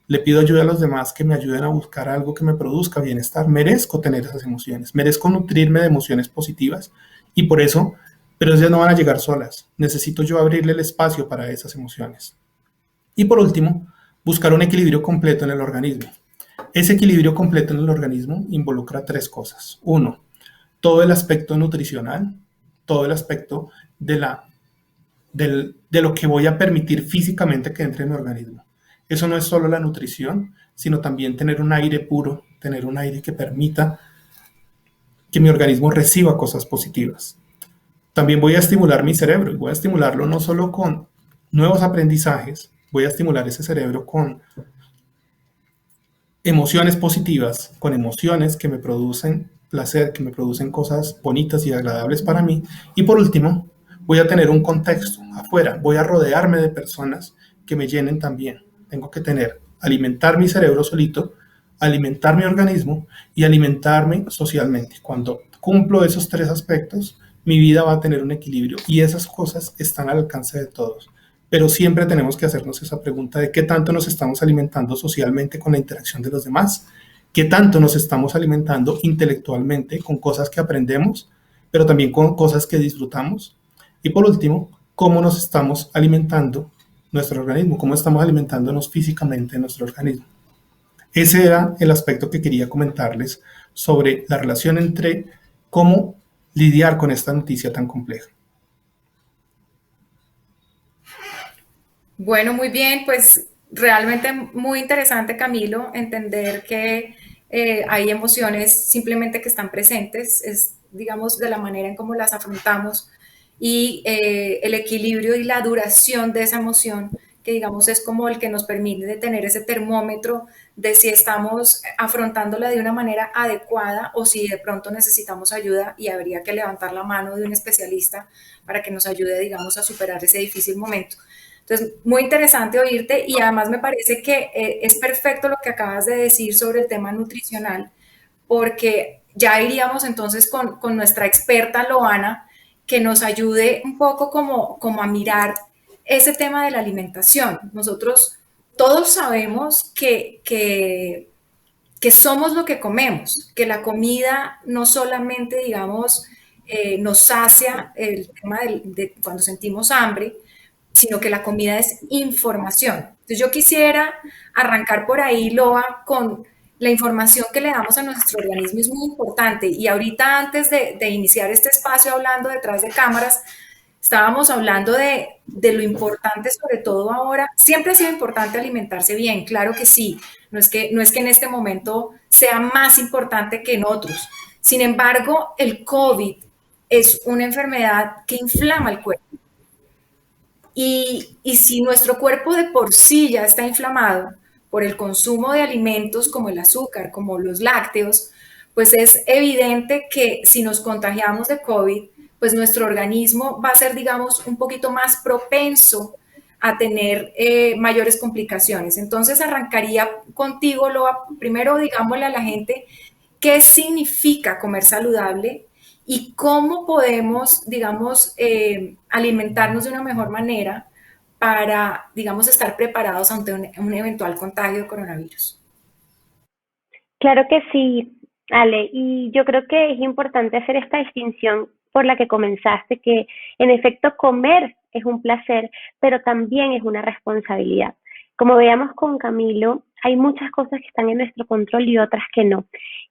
le pido ayuda a los demás que me ayuden a buscar algo que me produzca bienestar. Merezco tener esas emociones, merezco nutrirme de emociones positivas y por eso, pero ellas no van a llegar solas. Necesito yo abrirle el espacio para esas emociones. Y por último, buscar un equilibrio completo en el organismo. Ese equilibrio completo en el organismo involucra 3 cosas. 1, todo el aspecto nutricional, todo el aspecto de lo que voy a permitir físicamente que entre en mi organismo. Eso no es solo la nutrición, sino también tener un aire puro, tener un aire que permita que mi organismo reciba cosas positivas. También voy a estimular mi cerebro y voy a estimularlo no solo con nuevos aprendizajes, voy a estimular ese cerebro con emociones positivas, con emociones que me producen placer, que me producen cosas bonitas y agradables para mí. Y por último, voy a tener un contexto afuera, voy a rodearme de personas que me llenen también. Tengo que alimentar mi cerebro solito, alimentar mi organismo y alimentarme socialmente. Cuando cumplo esos 3 aspectos, mi vida va a tener un equilibrio y esas cosas están al alcance de todos. Pero siempre tenemos que hacernos esa pregunta de qué tanto nos estamos alimentando socialmente con la interacción de los demás qué tanto nos estamos alimentando intelectualmente con cosas que aprendemos, pero también con cosas que disfrutamos. Y por último, cómo nos estamos alimentando nuestro organismo, cómo estamos alimentándonos físicamente en nuestro organismo. Ese era el aspecto que quería comentarles sobre la relación entre cómo lidiar con esta noticia tan compleja. Bueno, muy bien, pues realmente muy interesante, Camilo, entender que hay emociones simplemente que están presentes, es, digamos, de la manera en cómo las afrontamos y el equilibrio y la duración de esa emoción, que digamos es como el que nos permite tener ese termómetro de si estamos afrontándola de una manera adecuada o si de pronto necesitamos ayuda y habría que levantar la mano de un especialista para que nos ayude, digamos, a superar ese difícil momento. Entonces, muy interesante oírte y además me parece que es perfecto lo que acabas de decir sobre el tema nutricional, porque ya iríamos entonces con nuestra experta Loana, que nos ayude un poco como a mirar ese tema de la alimentación. Nosotros todos sabemos que somos lo que comemos, que la comida no solamente, digamos, nos sacia el tema de cuando sentimos hambre, sino que la comida es información. Entonces yo quisiera arrancar por ahí, Loa, con la información que le damos a nuestro organismo es muy importante. Y ahorita antes de iniciar este espacio hablando detrás de cámaras, estábamos hablando de lo importante, sobre todo ahora. Siempre ha sido importante alimentarse bien, claro que sí. No es que en este momento sea más importante que en otros. Sin embargo, el COVID es una enfermedad que inflama el cuerpo. Y si nuestro cuerpo de por sí ya está inflamado por el consumo de alimentos como el azúcar, como los lácteos, pues es evidente que si nos contagiamos de COVID, pues nuestro organismo va a ser, digamos, un poquito más propenso a tener mayores complicaciones. Entonces arrancaría contigo, Loa, primero digámosle a la gente qué significa comer saludable y cómo podemos, digamos, alimentarnos de una mejor manera para, digamos, estar preparados ante un eventual contagio de coronavirus. Claro que sí, Ale, y yo creo que es importante hacer esta distinción por la que comenzaste, que en efecto comer es un placer, pero también es una responsabilidad. Como veíamos con Camilo, hay muchas cosas que están en nuestro control y otras que no.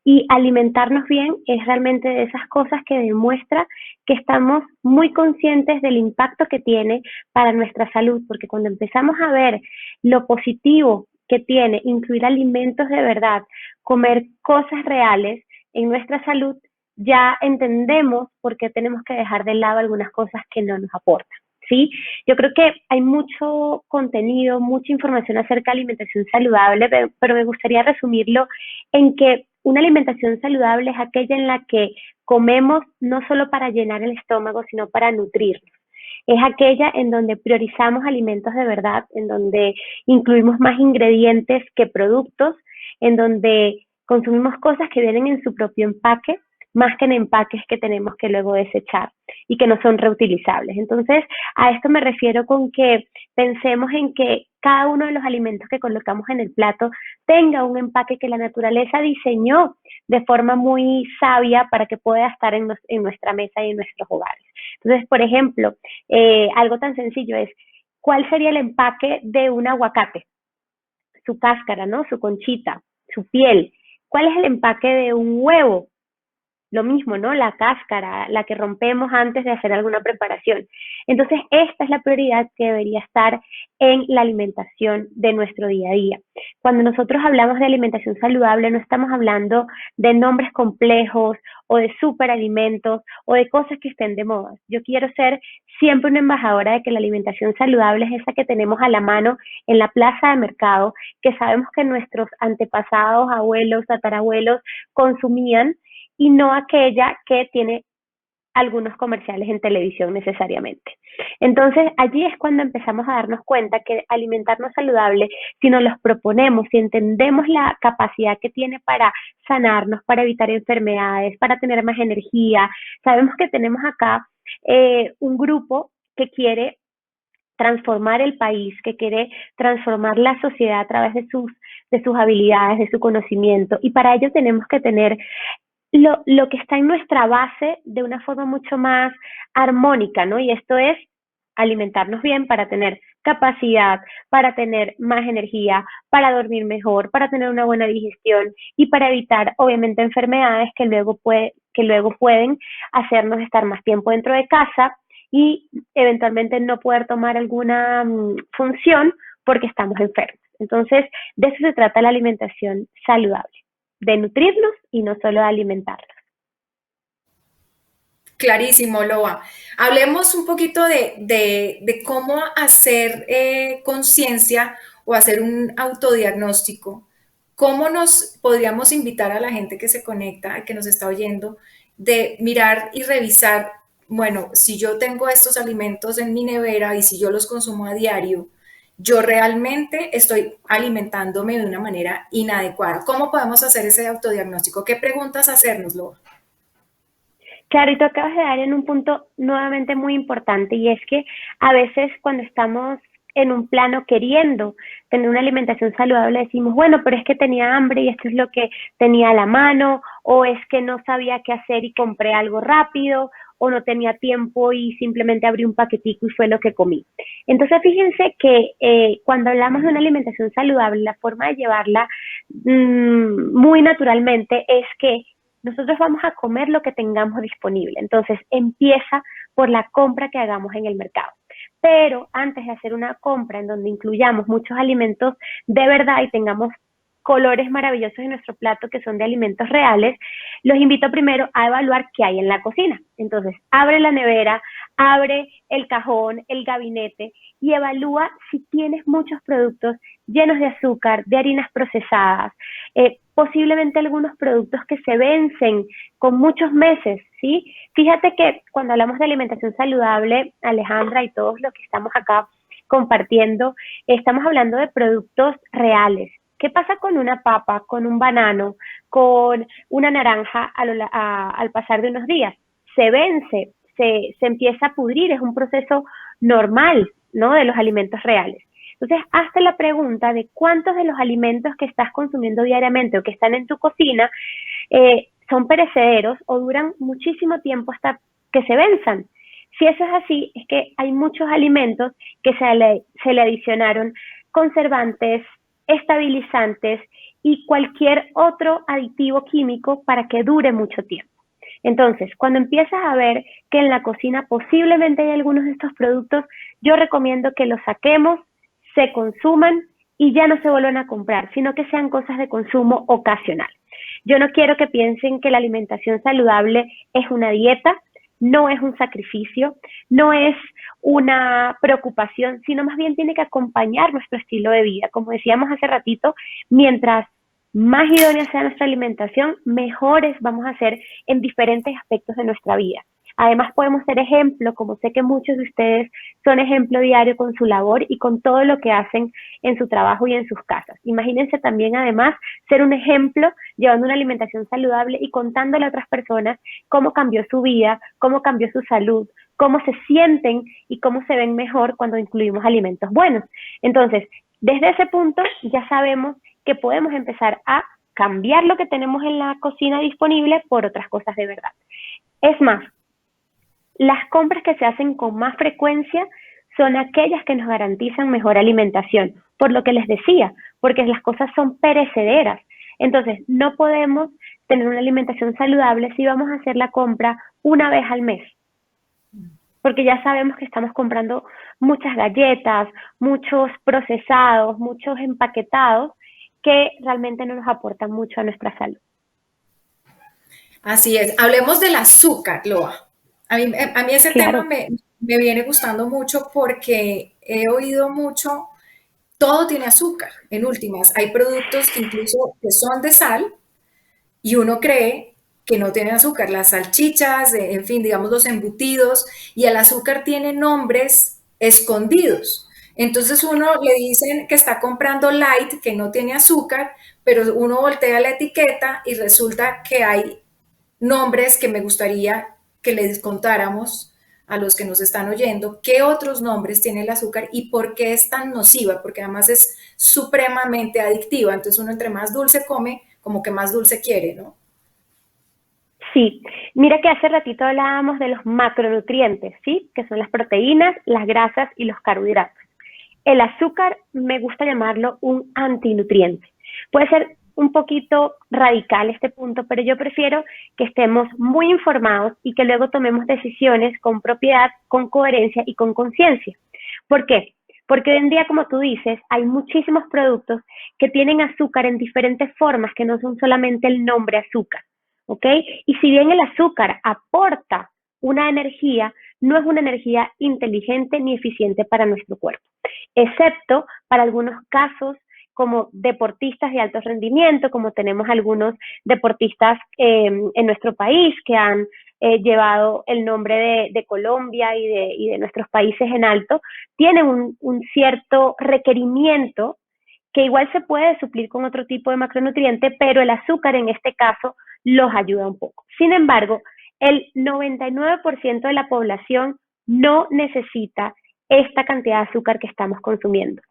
Y alimentarnos bien es realmente de esas cosas que demuestra que estamos muy conscientes del impacto que tiene para nuestra salud, porque cuando empezamos a ver lo positivo que tiene incluir alimentos de verdad, comer cosas reales en nuestra salud, ya entendemos por qué tenemos que dejar de lado algunas cosas que no nos aportan. ¿Sí? Yo creo que hay mucho contenido, mucha información acerca de alimentación saludable, pero me gustaría resumirlo en que una alimentación saludable es aquella en la que comemos no solo para llenar el estómago, sino para nutrirnos. Es aquella en donde priorizamos alimentos de verdad, en donde incluimos más ingredientes que productos, en donde consumimos cosas que vienen en su propio empaque, más que en empaques que tenemos que luego desechar y que no son reutilizables. Entonces, a esto me refiero con que pensemos en que cada uno de los alimentos que colocamos en el plato tenga un empaque que la naturaleza diseñó de forma muy sabia para que pueda estar en nuestra mesa y en nuestros hogares. Entonces, por ejemplo, algo tan sencillo es, ¿cuál sería el empaque de un aguacate? Su cáscara, ¿no? Su conchita, su piel. ¿Cuál es el empaque de un huevo? Lo mismo, ¿no? La cáscara, la que rompemos antes de hacer alguna preparación. Entonces, esta es la prioridad que debería estar en la alimentación de nuestro día a día. Cuando nosotros hablamos de alimentación saludable, no estamos hablando de nombres complejos o de superalimentos o de cosas que estén de moda. Yo quiero ser siempre una embajadora de que la alimentación saludable es esa que tenemos a la mano en la plaza de mercado, que sabemos que nuestros antepasados, abuelos, tatarabuelos consumían, y no aquella que tiene algunos comerciales en televisión necesariamente. Entonces, allí es cuando empezamos a darnos cuenta que alimentarnos saludable, si nos los proponemos, si entendemos la capacidad que tiene para sanarnos, para evitar enfermedades, para tener más energía, sabemos que tenemos acá un grupo que quiere transformar el país, que quiere transformar la sociedad a través de sus de sus habilidades, de su conocimiento. Y para ello tenemos que tener lo que está en nuestra base de una forma mucho más armónica, ¿no? Y esto es alimentarnos bien para tener capacidad, para tener más energía, para dormir mejor, para tener una buena digestión y para evitar, obviamente, enfermedades que luego pueden hacernos estar más tiempo dentro de casa y eventualmente no poder tomar alguna función porque estamos enfermos. Entonces, de eso se trata la alimentación saludable, de nutrirnos y no solo de alimentarnos. Clarísimo, Loa. Hablemos un poquito de cómo hacer conciencia o hacer un autodiagnóstico. ¿Cómo nos podríamos invitar a la gente que se conecta, que nos está oyendo, de mirar y revisar, bueno, si yo tengo estos alimentos en mi nevera y si yo los consumo a diario, yo realmente estoy alimentándome de una manera inadecuada? ¿Cómo podemos hacer ese autodiagnóstico? ¿Qué preguntas hacernos, Loa? Claro, y tú acabas de dar en un punto nuevamente muy importante y es que a veces cuando estamos en un plano queriendo tener una alimentación saludable decimos, bueno, pero es que tenía hambre y esto es lo que tenía a la mano, o es que no sabía qué hacer y compré algo rápido, o no tenía tiempo y simplemente abrí un paquetico y fue lo que comí. Entonces fíjense que cuando hablamos de una alimentación saludable, la forma de llevarla muy naturalmente es que nosotros vamos a comer lo que tengamos disponible. Entonces, empieza por la compra que hagamos en el mercado. Pero antes de hacer una compra en donde incluyamos muchos alimentos de verdad y tengamos colores maravillosos en nuestro plato que son de alimentos reales, los invito primero a evaluar qué hay en la cocina. Entonces, abre la nevera, abre el cajón, el gabinete y evalúa si tienes muchos productos llenos de azúcar, de harinas procesadas, posiblemente algunos productos que se vencen con muchos meses, ¿sí? Fíjate que cuando hablamos de alimentación saludable, Alejandra y todos los que estamos acá compartiendo, estamos hablando de productos reales. ¿Qué pasa con una papa, con un banano, con una naranja al pasar de unos días? Se vence, se empieza a pudrir, es un proceso normal, ¿no? De los alimentos reales. Entonces, hazte la pregunta de cuántos de los alimentos que estás consumiendo diariamente o que están en tu cocina son perecederos o duran muchísimo tiempo hasta que se venzan. Si eso es así, es que hay muchos alimentos que se le adicionaron conservantes, estabilizantes y cualquier otro aditivo químico para que dure mucho tiempo. Entonces, cuando empiezas a ver que en la cocina posiblemente hay algunos de estos productos, yo recomiendo que los saquemos, se consuman y ya no se vuelvan a comprar, sino que sean cosas de consumo ocasional. Yo no quiero que piensen que la alimentación saludable es una dieta, no es un sacrificio, no es una preocupación, sino más bien tiene que acompañar nuestro estilo de vida. Como decíamos hace ratito, mientras más idónea sea nuestra alimentación, mejores vamos a ser en diferentes aspectos de nuestra vida. Además podemos ser ejemplo, como sé que muchos de ustedes son ejemplo diario con su labor y con todo lo que hacen en su trabajo y en sus casas. Imagínense también además ser un ejemplo llevando una alimentación saludable y contándole a otras personas cómo cambió su vida, cómo cambió su salud, cómo se sienten y cómo se ven mejor cuando incluimos alimentos buenos. Entonces, desde ese punto ya sabemos que podemos empezar a cambiar lo que tenemos en la cocina disponible por otras cosas de verdad. Es más, las compras que se hacen con más frecuencia son aquellas que nos garantizan mejor alimentación, por lo que les decía, porque las cosas son perecederas. Entonces, no podemos tener una alimentación saludable si vamos a hacer la compra una vez al mes, porque ya sabemos que estamos comprando muchas galletas, muchos procesados, muchos empaquetados que realmente no nos aportan mucho a nuestra salud. Así es. Hablemos del azúcar, Loa. A mí ese Claro. tema me viene gustando mucho porque he oído mucho, todo tiene azúcar, en últimas. Hay productos que incluso que son de sal y uno cree que no tienen azúcar. Las salchichas, en fin, digamos los embutidos, y el azúcar tiene nombres escondidos. Entonces uno le dicen que está comprando light, que no tiene azúcar, pero uno voltea la etiqueta y resulta que hay nombres que me gustaría que les contáramos a los que nos están oyendo qué otros nombres tiene el azúcar y por qué es tan nociva, porque además es supremamente adictiva. Entonces uno entre más dulce come, como que más dulce quiere, ¿no? Sí, mira que hace ratito hablábamos de los macronutrientes, ¿sí? Que son las proteínas, las grasas y los carbohidratos. El azúcar me gusta llamarlo un antinutriente. Puede ser un poquito radical este punto, pero yo prefiero que estemos muy informados y que luego tomemos decisiones con propiedad, con coherencia y con conciencia. ¿Por qué? Porque hoy en día, como tú dices, hay muchísimos productos que tienen azúcar en diferentes formas, que no son solamente el nombre azúcar, ¿ok? Y si bien el azúcar aporta una energía, no es una energía inteligente ni eficiente para nuestro cuerpo, excepto para algunos casos como deportistas de alto rendimiento, como tenemos algunos deportistas en nuestro país que han llevado el nombre de Colombia y de nuestros países en alto, tienen un cierto requerimiento que igual se puede suplir con otro tipo de macronutriente, pero el azúcar en este caso los ayuda un poco. Sin embargo, el 99% de la población no necesita esta cantidad de azúcar que estamos consumiendo.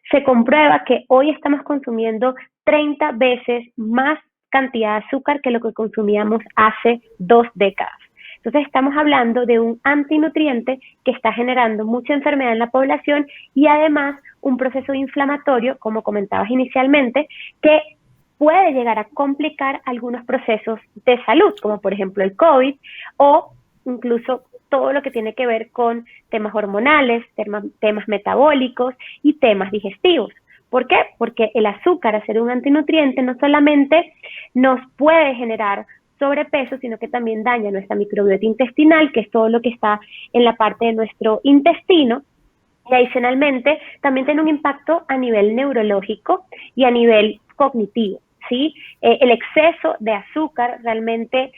Se comprueba que hoy estamos consumiendo 30 veces más cantidad de azúcar que lo que consumíamos hace 2 décadas. Entonces estamos hablando de un antinutriente que está generando mucha enfermedad en la población y además un proceso inflamatorio, como comentabas inicialmente, que puede llegar a complicar algunos procesos de salud, como por ejemplo el COVID o incluso todo lo que tiene que ver con temas hormonales, temas metabólicos y temas digestivos. ¿Por qué? Porque el azúcar, al ser un antinutriente, no solamente nos puede generar sobrepeso, sino que también daña nuestra microbiota intestinal, que es todo lo que está en la parte de nuestro intestino, y adicionalmente también tiene un impacto a nivel neurológico y a nivel cognitivo, ¿sí? El exceso de azúcar realmente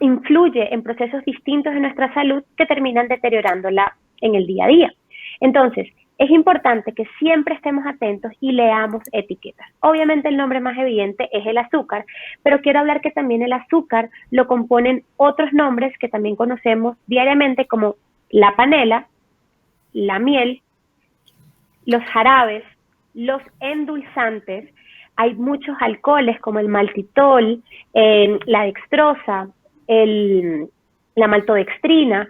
influye en procesos distintos de nuestra salud que terminan deteriorándola en el día a día. Entonces, es importante que siempre estemos atentos y leamos etiquetas. Obviamente el nombre más evidente es el azúcar, pero quiero hablar que también el azúcar lo componen otros nombres que también conocemos diariamente como la panela, la miel, los jarabes, los endulzantes. Hay muchos alcoholes como el maltitol, la dextrosa, la maltodextrina,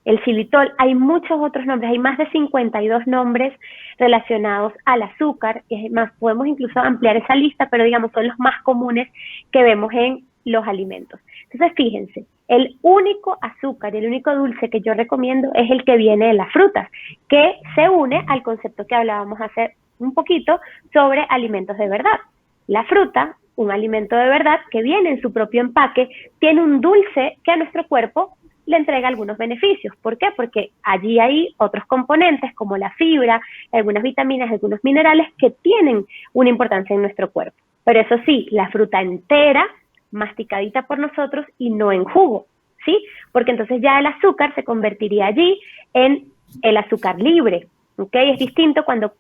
el xilitol. Hay muchos otros nombres, hay más de 52 nombres relacionados al azúcar. Es más, podemos incluso ampliar esa lista, pero digamos son los más comunes que vemos en los alimentos. Entonces, fíjense, el único azúcar y el único dulce que yo recomiendo es el que viene de las frutas, que se une al concepto que hablábamos hace un poquito sobre alimentos de verdad. La fruta, un alimento de verdad que viene en su propio empaque, tiene un dulce que a nuestro cuerpo le entrega algunos beneficios. ¿Por qué? Porque allí hay otros componentes como la fibra, algunas vitaminas, algunos minerales que tienen una importancia en nuestro cuerpo. Pero eso sí, la fruta entera, masticadita por nosotros y no en jugo, ¿sí? Porque entonces ya el azúcar se convertiría allí en el azúcar libre, ¿ok? Es distinto cuando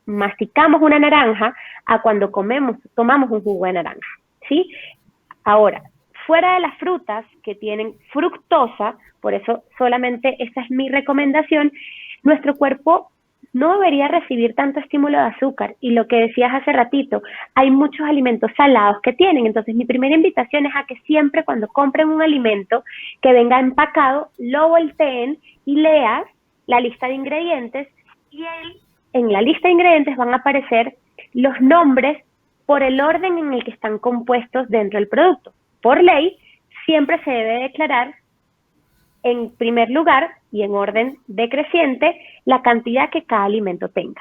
masticamos una naranja a cuando tomamos un jugo de naranja, ¿sí? Ahora, fuera de las frutas que tienen fructosa, por eso solamente esta es mi recomendación, nuestro cuerpo no debería recibir tanto estímulo de azúcar. Y lo que decías hace ratito, hay muchos alimentos salados que tienen. Entonces, mi primera invitación es a que siempre cuando compren un alimento que venga empacado, lo volteen y leas la lista de ingredientes y en la lista de ingredientes van a aparecer los nombres por el orden en el que están compuestos dentro del producto. Por ley, siempre se debe declarar en primer lugar y en orden decreciente la cantidad que cada alimento tenga,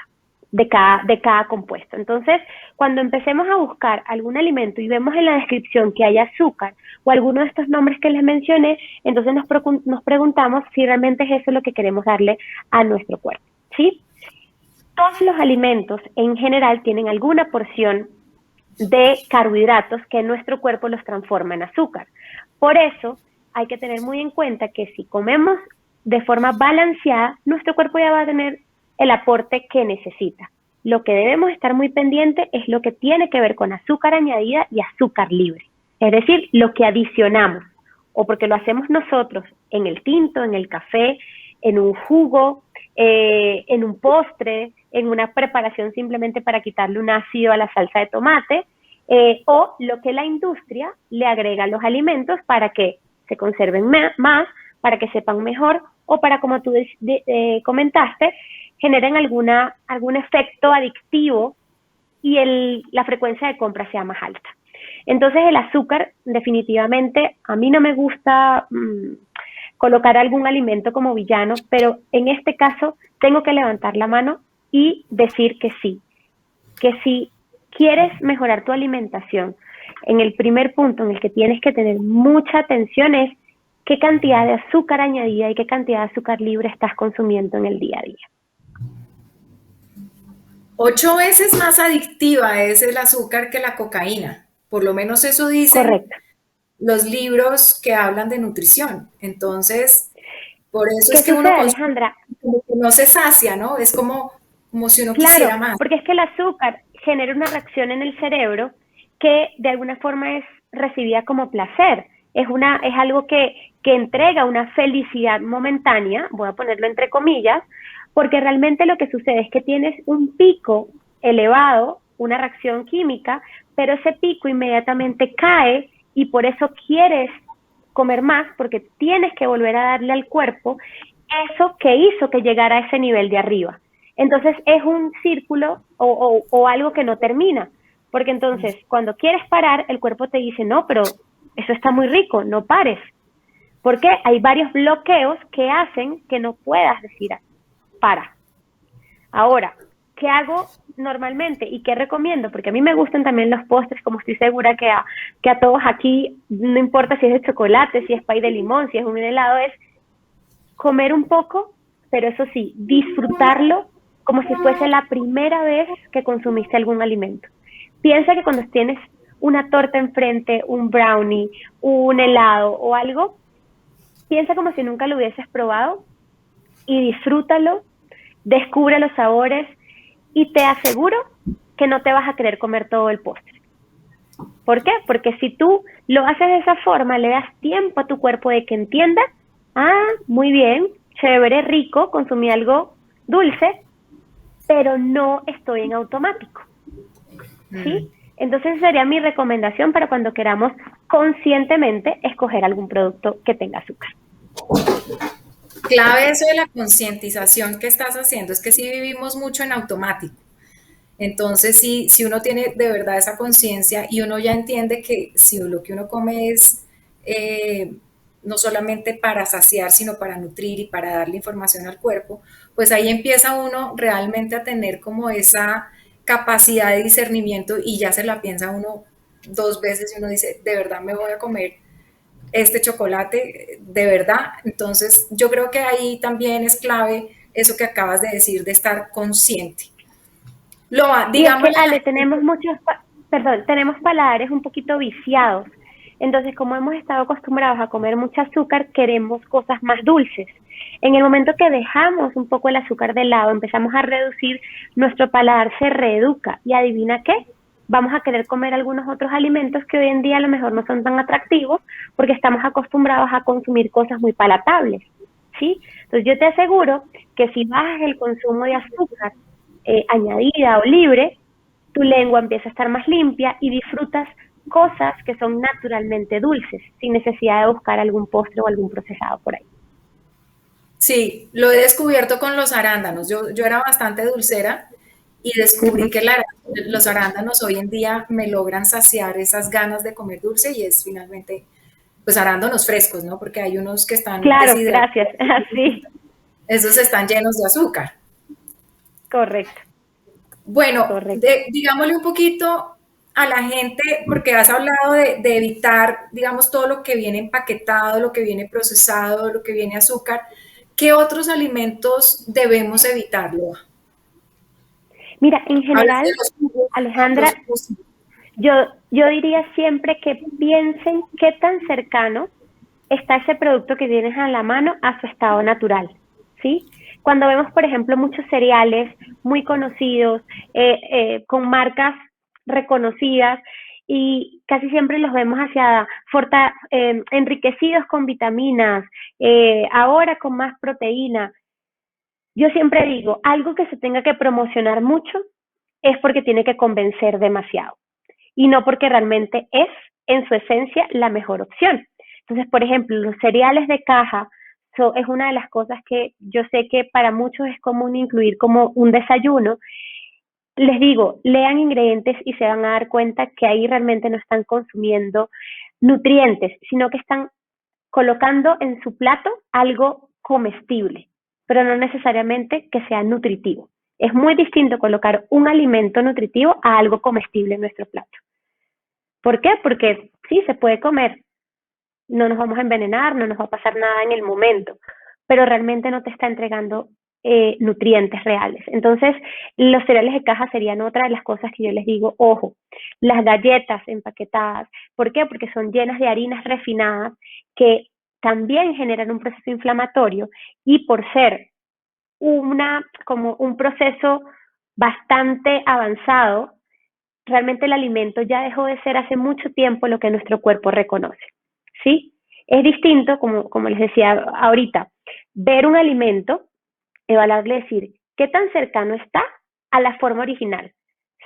de cada compuesto. Entonces, cuando empecemos a buscar algún alimento y vemos en la descripción que hay azúcar o alguno de estos nombres que les mencioné, entonces nos preguntamos si realmente es eso lo que queremos darle a nuestro cuerpo, ¿sí? Todos los alimentos en general tienen alguna porción de carbohidratos que nuestro cuerpo los transforma en azúcar. Por eso, hay que tener muy en cuenta que si comemos de forma balanceada, nuestro cuerpo ya va a tener el aporte que necesita. Lo que debemos estar muy pendiente es lo que tiene que ver con azúcar añadida y azúcar libre, es decir, lo que adicionamos o porque lo hacemos nosotros en el tinto, en el café, en un jugo, en un postre, en una preparación simplemente para quitarle un ácido a la salsa de tomate, o lo que la industria le agrega a los alimentos para que se conserven más, para que sepan mejor, o para, como tú comentaste, generen algún efecto adictivo y la frecuencia de compra sea más alta. Entonces el azúcar definitivamente, a mí no me gusta colocar algún alimento como villano, pero en este caso tengo que levantar la mano y decir que si quieres mejorar tu alimentación, en el primer punto en el que tienes que tener mucha atención es qué cantidad de azúcar añadida y qué cantidad de azúcar libre estás consumiendo en el día a día. 8 veces más adictiva es el azúcar que la cocaína. Por lo menos eso dicen Correcto. los libros que hablan de nutrición. Entonces, por eso es que ¿Qué uno sucede, Alejandra? no se sacia, ¿no? Es como si uno Claro, quisiera más. porque es que el azúcar genera una reacción en el cerebro que de alguna forma es recibida como placer. Es algo que entrega una felicidad momentánea, voy a ponerlo entre comillas, porque realmente lo que sucede es que tienes un pico elevado, una reacción química, pero ese pico inmediatamente cae y por eso quieres comer más, porque tienes que volver a darle al cuerpo eso que hizo que llegara a ese nivel de arriba. Entonces es un círculo o algo que no termina, porque entonces cuando quieres parar, el cuerpo te dice, no, pero eso está muy rico, no pares. Porque hay varios bloqueos que hacen que no puedas decir, para. Ahora, ¿qué hago normalmente y qué recomiendo? Porque a mí me gustan también los postres, como estoy segura que a todos aquí, no importa si es de chocolate, si es pay de limón, si es un helado, es comer un poco, pero eso sí, disfrutarlo como si fuese la primera vez que consumiste algún alimento. Piensa que cuando tienes una torta enfrente, un brownie, un helado o algo, piensa como si nunca lo hubieses probado y disfrútalo, descubre los sabores y te aseguro que no te vas a querer comer todo el postre. ¿Por qué? Porque si tú lo haces de esa forma, le das tiempo a tu cuerpo de que entienda, muy bien, chévere, rico, consumí algo dulce, pero no estoy en automático, ¿sí? Entonces sería mi recomendación para cuando queramos conscientemente escoger algún producto que tenga azúcar. Clave eso de la concientización que estás haciendo, es que sí vivimos mucho en automático. Entonces, si uno tiene de verdad esa conciencia y uno ya entiende que si lo que uno come es no solamente para saciar, sino para nutrir y para darle información al cuerpo, pues ahí empieza uno realmente a tener como esa capacidad de discernimiento y ya se la piensa uno 2 veces y uno dice, de verdad me voy a comer este chocolate, de verdad. Entonces, yo creo que ahí también es clave eso que acabas de decir, de estar consciente. Y es que, Ale, tenemos paladares un poquito viciados. Entonces, como hemos estado acostumbrados a comer mucho azúcar, queremos cosas más dulces. En el momento que dejamos un poco el azúcar de lado, empezamos a reducir, nuestro paladar se reeduca. Y adivina qué, vamos a querer comer algunos otros alimentos que hoy en día a lo mejor no son tan atractivos porque estamos acostumbrados a consumir cosas muy palatables, ¿sí? Entonces, yo te aseguro que si bajas el consumo de azúcar añadida o libre, tu lengua empieza a estar más limpia y disfrutas cosas que son naturalmente dulces, sin necesidad de buscar algún postre o algún procesado por ahí. Sí, lo he descubierto con los arándanos. Yo era bastante dulcera y descubrí que los arándanos hoy en día me logran saciar esas ganas de comer dulce y es finalmente, pues arándanos frescos, ¿no? Porque hay unos que están Claro, gracias, así. Esos están llenos de azúcar. Correcto. Bueno, digámosle un poquito a la gente, porque has hablado de evitar, digamos, todo lo que viene empaquetado, lo que viene procesado, lo que viene azúcar. ¿Qué otros alimentos debemos evitarlo? Mira, en general, Alejandra, yo diría siempre que piensen qué tan cercano está ese producto que tienes a la mano a su estado natural, ¿sí? Cuando vemos, por ejemplo, muchos cereales muy conocidos, con marcas reconocidas, y casi siempre los vemos hacia enriquecidos con vitaminas, ahora con más proteína. Yo siempre digo, algo que se tenga que promocionar mucho es porque tiene que convencer demasiado y no porque realmente es en su esencia la mejor opción. Entonces, por ejemplo, los cereales de caja es una de las cosas que yo sé que para muchos es común incluir como un desayuno. Les digo, lean ingredientes y se van a dar cuenta que ahí realmente no están consumiendo nutrientes, sino que están colocando en su plato algo comestible, pero no necesariamente que sea nutritivo. Es muy distinto colocar un alimento nutritivo a algo comestible en nuestro plato. ¿Por qué? Porque sí, se puede comer, no nos vamos a envenenar, no nos va a pasar nada en el momento, pero realmente no te está entregando nutrientes reales. Entonces, los cereales de caja serían otra de las cosas que yo les digo, ojo, las galletas empaquetadas, ¿por qué? Porque son llenas de harinas refinadas que también generan un proceso inflamatorio y por ser como un proceso bastante avanzado, realmente el alimento ya dejó de ser hace mucho tiempo lo que nuestro cuerpo reconoce, ¿sí? Es distinto, como les decía ahorita, ver un alimento, evaluarle, decir, ¿qué tan cercano está a la forma original?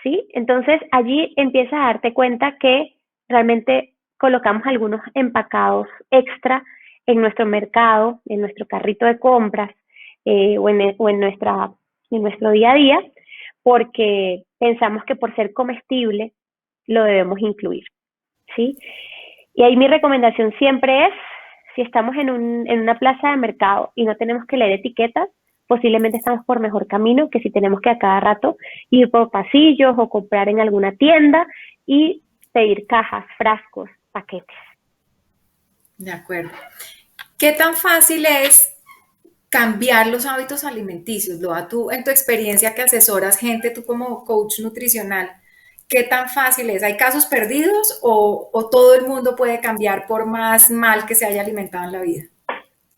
¿Sí? Entonces, allí empiezas a darte cuenta que realmente colocamos algunos empacados extra en nuestro mercado, en nuestro carrito de compras, o en nuestro día a día, porque pensamos que por ser comestible lo debemos incluir, ¿sí? Y ahí mi recomendación siempre es, si estamos en una plaza de mercado y no tenemos que leer etiquetas, posiblemente estamos por mejor camino que si tenemos que a cada rato ir por pasillos o comprar en alguna tienda y pedir cajas, frascos, paquetes. De acuerdo. ¿Qué tan fácil es cambiar los hábitos alimenticios? Loa, tú en tu experiencia que asesoras gente, tú como coach nutricional, ¿qué tan fácil es? ¿Hay casos perdidos o todo el mundo puede cambiar por más mal que se haya alimentado en la vida?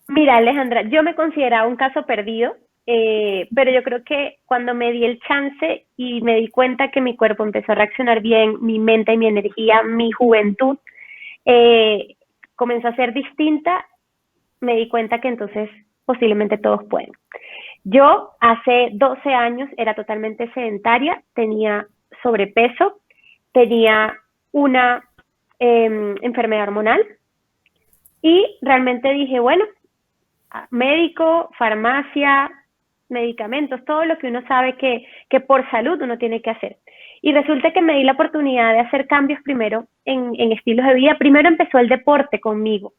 Mira, Alejandra, yo me consideraba un caso perdido, pero yo creo que cuando me di el chance y me di cuenta que mi cuerpo empezó a reaccionar bien, mi mente y mi energía, mi juventud, comenzó a ser distinta, me di cuenta que entonces posiblemente todos pueden. Yo hace 12 años era totalmente sedentaria, tenía sobrepeso, tenía una enfermedad hormonal y realmente dije, bueno, médico, farmacia, medicamentos, todo lo que uno sabe que por salud uno tiene que hacer. Y resulta que me di la oportunidad de hacer cambios primero en estilos de vida. Primero empezó el deporte conmigo.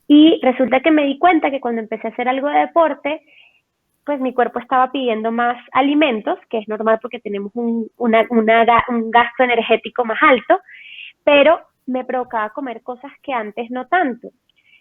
Y resulta que me di cuenta que cuando empecé a hacer algo de deporte, pues mi cuerpo estaba pidiendo más alimentos, que es normal porque tenemos un gasto energético más alto, pero me provocaba comer cosas que antes no tanto.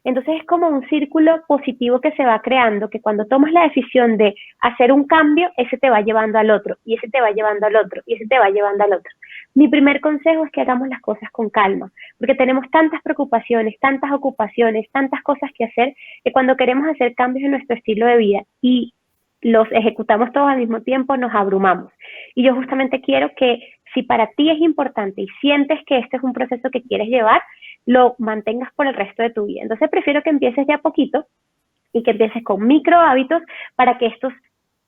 Entonces es como un círculo positivo que se va creando, que cuando tomas la decisión de hacer un cambio, ese te va llevando al otro, y ese te va llevando al otro, y ese te va llevando al otro. Mi primer consejo es que hagamos las cosas con calma, porque tenemos tantas preocupaciones, tantas ocupaciones, tantas cosas que hacer, que cuando queremos hacer cambios en nuestro estilo de vida y los ejecutamos todos al mismo tiempo, nos abrumamos. Y yo justamente quiero que si para ti es importante y sientes que este es un proceso que quieres llevar, lo mantengas por el resto de tu vida. Entonces prefiero que empieces de a poquito y que empieces con micro hábitos para que estos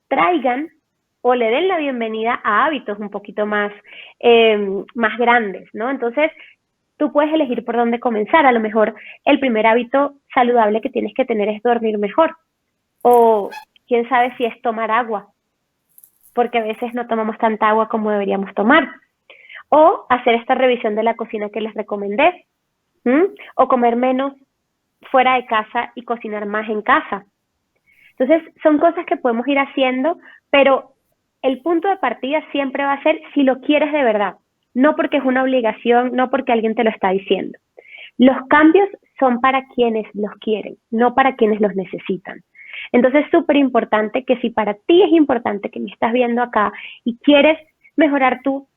traigan o le den la bienvenida a hábitos un poquito más grandes, ¿no? Entonces tú puedes elegir por dónde comenzar. A lo mejor el primer hábito saludable que tienes que tener es dormir mejor, o quién sabe si es tomar agua, porque a veces no tomamos tanta agua como deberíamos tomar, o hacer esta revisión de la cocina que les recomendé, o comer menos fuera de casa y cocinar más en casa. Entonces son cosas que podemos ir haciendo, pero el punto de partida siempre va a ser si lo quieres de verdad, no porque es una obligación, no porque alguien te lo está diciendo. Los cambios son para quienes los quieren, no para quienes los necesitan. Entonces es súper importante que si para ti es importante que me estás viendo acá y quieres mejorar tu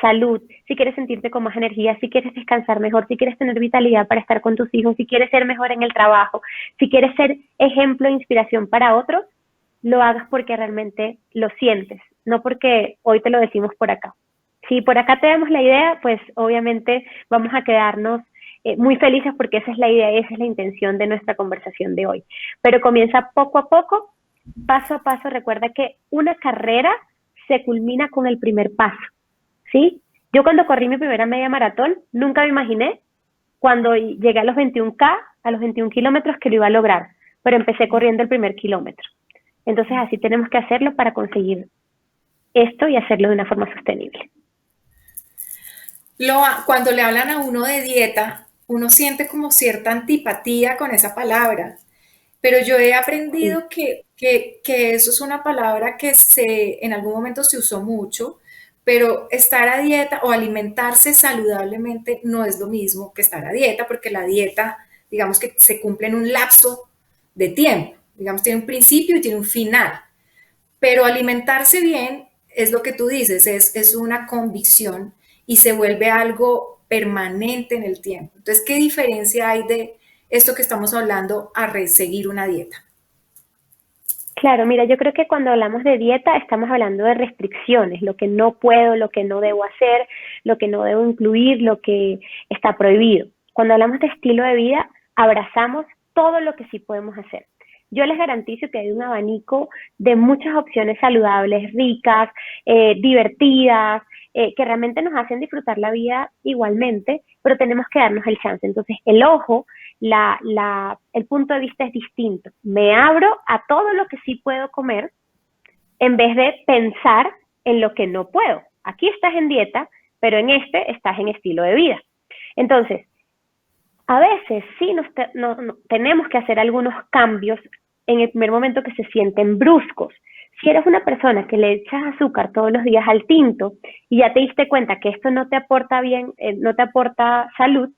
salud, si quieres sentirte con más energía, si quieres descansar mejor, si quieres tener vitalidad para estar con tus hijos, si quieres ser mejor en el trabajo, si quieres ser ejemplo e inspiración para otros, lo hagas porque realmente lo sientes, no porque hoy te lo decimos por acá. Si por acá tenemos la idea, pues obviamente vamos a quedarnos muy felices porque esa es la idea, esa es la intención de nuestra conversación de hoy. Pero comienza poco a poco, paso a paso. Recuerda que una carrera se culmina con el primer paso, ¿sí? Yo cuando corrí mi primera media maratón, nunca me imaginé cuando llegué a los 21K, a los 21 kilómetros, que lo iba a lograr, pero empecé corriendo el primer kilómetro. Entonces así tenemos que hacerlo para conseguir esto y hacerlo de una forma sostenible. Cuando le hablan a uno de dieta, uno siente como cierta antipatía con esa palabra, pero yo he aprendido que eso es una palabra que en algún momento se usó mucho, pero estar a dieta o alimentarse saludablemente no es lo mismo que estar a dieta, porque la dieta, digamos que se cumple en un lapso de tiempo, digamos, tiene un principio y tiene un final, pero alimentarse bien es lo que tú dices, es una convicción y se vuelve algo permanente en el tiempo. Entonces, ¿qué diferencia hay de esto que estamos hablando a seguir una dieta? Claro, mira, yo creo que cuando hablamos de dieta estamos hablando de restricciones, lo que no puedo, lo que no debo hacer, lo que no debo incluir, lo que está prohibido. Cuando hablamos de estilo de vida, abrazamos todo lo que sí podemos hacer. Yo les garantizo que hay un abanico de muchas opciones saludables, ricas, divertidas, que realmente nos hacen disfrutar la vida igualmente, pero tenemos que darnos el chance. Entonces, el ojo, el punto de vista es distinto. Me abro a todo lo que sí puedo comer en vez de pensar en lo que no puedo. Aquí estás en dieta, pero en estás en estilo de vida. Entonces, a veces sí tenemos que hacer algunos cambios en el primer momento que se sienten bruscos. Si eres una persona que le echas azúcar todos los días al tinto y ya te diste cuenta que esto no te aporta bien, no te aporta salud,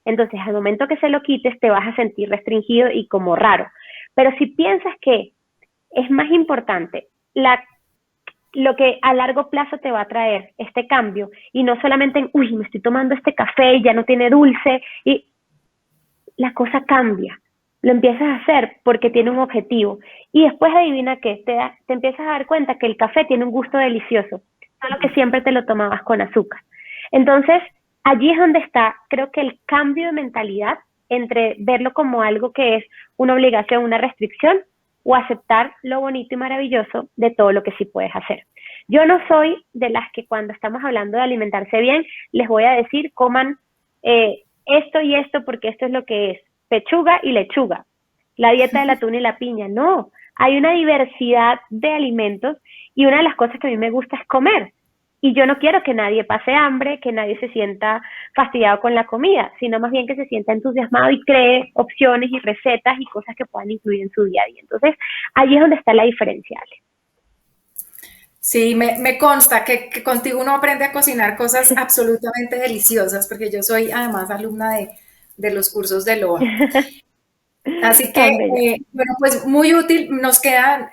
entonces al momento que se lo quites te vas a sentir restringido y como raro. Pero si piensas que es más importante lo que a largo plazo te va a traer este cambio y no solamente en, uy, me estoy tomando este café y ya no tiene dulce, y la cosa cambia. Lo empiezas a hacer porque tiene un objetivo. Y después adivina qué, te empiezas a dar cuenta que el café tiene un gusto delicioso, solo que siempre te lo tomabas con azúcar. Entonces, allí es donde está, creo que el cambio de mentalidad entre verlo como algo que es una obligación, una restricción, o aceptar lo bonito y maravilloso de todo lo que sí puedes hacer. Yo no soy de las que cuando estamos hablando de alimentarse bien, les voy a decir coman esto y esto porque esto es lo que es. Pechuga y lechuga, la dieta del atún y la piña. No, hay una diversidad de alimentos y una de las cosas que a mí me gusta es comer. Y yo no quiero que nadie pase hambre, que nadie se sienta fastidiado con la comida, sino más bien que se sienta entusiasmado y cree opciones y recetas y cosas que puedan incluir en su día a día. Entonces, allí es donde está la diferencia, Ale. Sí, me consta que contigo uno aprende a cocinar cosas absolutamente deliciosas, porque yo soy además alumna de los cursos de LOA. Así que, bueno, pues muy útil. Nos quedan,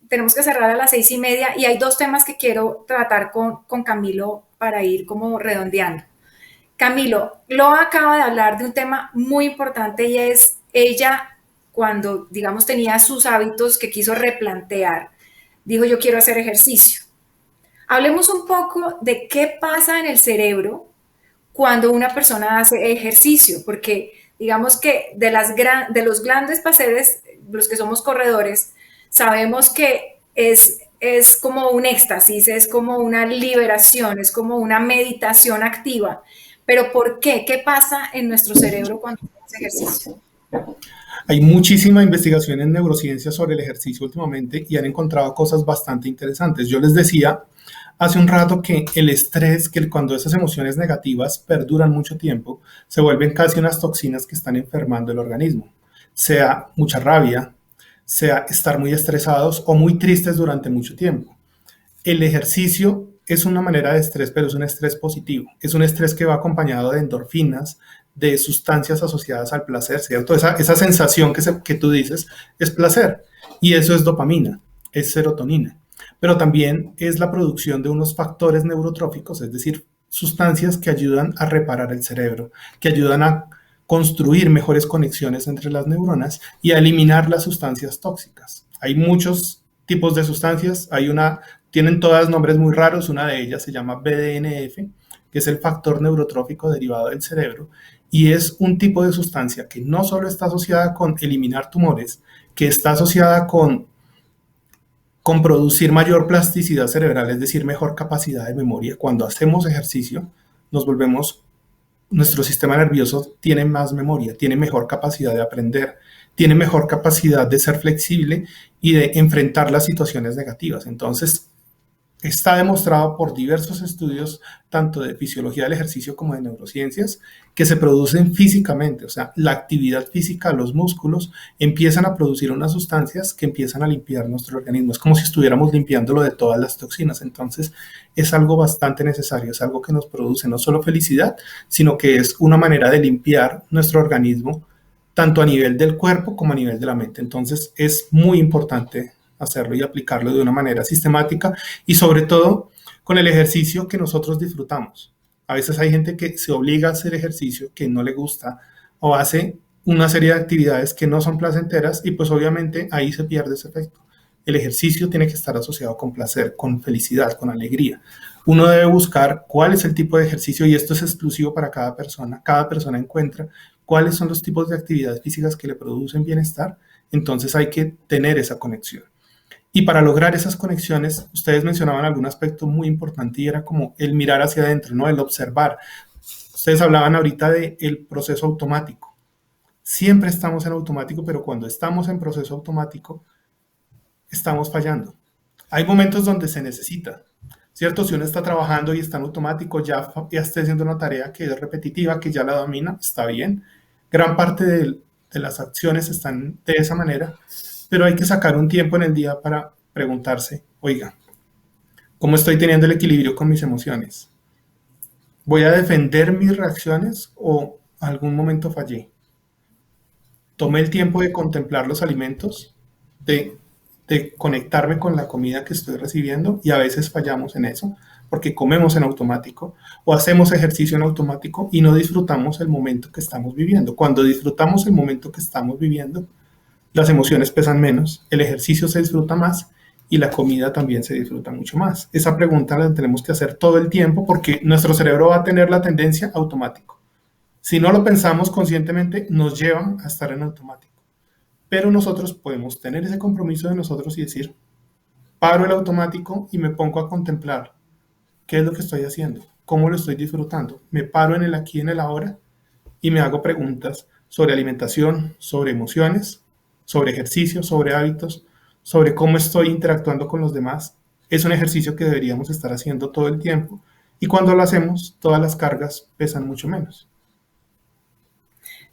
tenemos que cerrar a las 6:30 y hay dos temas que quiero tratar con Camilo para ir como redondeando. Camilo, LOA acaba de hablar de un tema muy importante y es ella, cuando, digamos, tenía sus hábitos que quiso replantear, dijo yo quiero hacer ejercicio. Hablemos un poco de qué pasa en el cerebro cuando una persona hace ejercicio, porque digamos que de los grandes placeres, los que somos corredores, sabemos que es como un éxtasis, es como una liberación, es como una meditación activa. Pero ¿por qué? ¿Qué pasa en nuestro cerebro cuando hacemos ejercicio? Hay muchísima investigación en neurociencia sobre el ejercicio últimamente y han encontrado cosas bastante interesantes. Yo les decía hace un rato que el estrés, que cuando esas emociones negativas perduran mucho tiempo, se vuelven casi unas toxinas que están enfermando el organismo. Sea mucha rabia, sea estar muy estresados o muy tristes durante mucho tiempo. El ejercicio es una manera de estrés, pero es un estrés positivo. Es un estrés que va acompañado de endorfinas, de sustancias asociadas al placer, ¿cierto? Esa sensación que tú dices es placer y eso es dopamina, es serotonina. Pero también es la producción de unos factores neurotróficos, es decir, sustancias que ayudan a reparar el cerebro, que ayudan a construir mejores conexiones entre las neuronas y a eliminar las sustancias tóxicas. Hay muchos tipos de sustancias, hay una Tienen todas nombres muy raros, una de ellas se llama BDNF, que es el factor neurotrófico derivado del cerebro, y es un tipo de sustancia que no solo está asociada con eliminar tumores, que está asociada con producir mayor plasticidad cerebral, es decir, mejor capacidad de memoria. Cuando hacemos ejercicio, nuestro sistema nervioso tiene más memoria, tiene mejor capacidad de aprender, tiene mejor capacidad de ser flexible y de enfrentar las situaciones negativas. Entonces, está demostrado por diversos estudios, tanto de fisiología del ejercicio como de neurociencias, que se producen físicamente. O sea, la actividad física, los músculos, empiezan a producir unas sustancias que empiezan a limpiar nuestro organismo. Es como si estuviéramos limpiándolo de todas las toxinas. Entonces, es algo bastante necesario, es algo que nos produce no solo felicidad, sino que es una manera de limpiar nuestro organismo, tanto a nivel del cuerpo como a nivel de la mente. Entonces, es muy importante hacerlo y aplicarlo de una manera sistemática y sobre todo con el ejercicio que nosotros disfrutamos. A veces hay gente que se obliga a hacer ejercicio que no le gusta o hace una serie de actividades que no son placenteras y pues obviamente ahí se pierde ese efecto. El ejercicio tiene que estar asociado con placer, con felicidad, con alegría. Uno debe buscar cuál es el tipo de ejercicio y esto es exclusivo para cada persona. Cada persona encuentra cuáles son los tipos de actividades físicas que le producen bienestar. Entonces hay que tener esa conexión. Y para lograr esas conexiones, ustedes mencionaban algún aspecto muy importante y era como el mirar hacia adentro, ¿no? El observar. Ustedes hablaban ahorita del proceso automático. Siempre estamos en automático, pero cuando estamos en proceso automático, estamos fallando. Hay momentos donde se necesita, ¿cierto? Si uno está trabajando y está en automático, ya está haciendo una tarea que es repetitiva, que ya la domina, está bien. Gran parte de las acciones están de esa manera, pero hay que sacar un tiempo en el día para preguntarse, oiga, ¿cómo estoy teniendo el equilibrio con mis emociones? ¿Voy a defender mis reacciones o algún momento fallé? Tomé el tiempo de contemplar los alimentos, de conectarme con la comida que estoy recibiendo y a veces fallamos en eso porque comemos en automático o hacemos ejercicio en automático y no disfrutamos el momento que estamos viviendo. Cuando disfrutamos el momento que estamos viviendo, las emociones pesan menos, el ejercicio se disfruta más y la comida también se disfruta mucho más. Esa pregunta la tenemos que hacer todo el tiempo porque nuestro cerebro va a tener la tendencia automático. Si no lo pensamos conscientemente, nos lleva a estar en automático. Pero nosotros podemos tener ese compromiso de nosotros y decir, paro el automático y me pongo a contemplar qué es lo que estoy haciendo, cómo lo estoy disfrutando. Me paro en el aquí y en el ahora y me hago preguntas sobre alimentación, sobre emociones, sobre ejercicio, sobre hábitos, sobre cómo estoy interactuando con los demás. Es un ejercicio que deberíamos estar haciendo todo el tiempo y cuando lo hacemos, todas las cargas pesan mucho menos.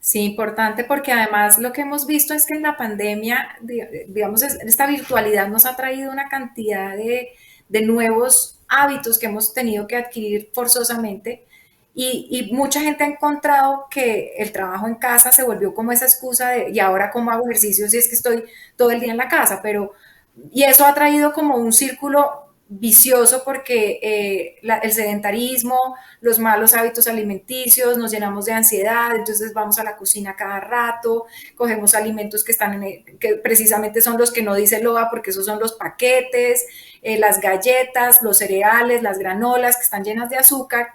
Sí, importante porque además lo que hemos visto es que en la pandemia, digamos, esta virtualidad nos ha traído una cantidad de nuevos hábitos que hemos tenido que adquirir forzosamente y mucha gente ha encontrado que el trabajo en casa se volvió como esa excusa de, y ahora cómo hago ejercicio si es que estoy todo el día en la casa, pero, y eso ha traído como un círculo vicioso porque el sedentarismo, los malos hábitos alimenticios, nos llenamos de ansiedad, entonces vamos a la cocina cada rato, cogemos alimentos que están que precisamente son los que no dice LOA porque esos son los paquetes, las galletas, los cereales, las granolas que están llenas de azúcar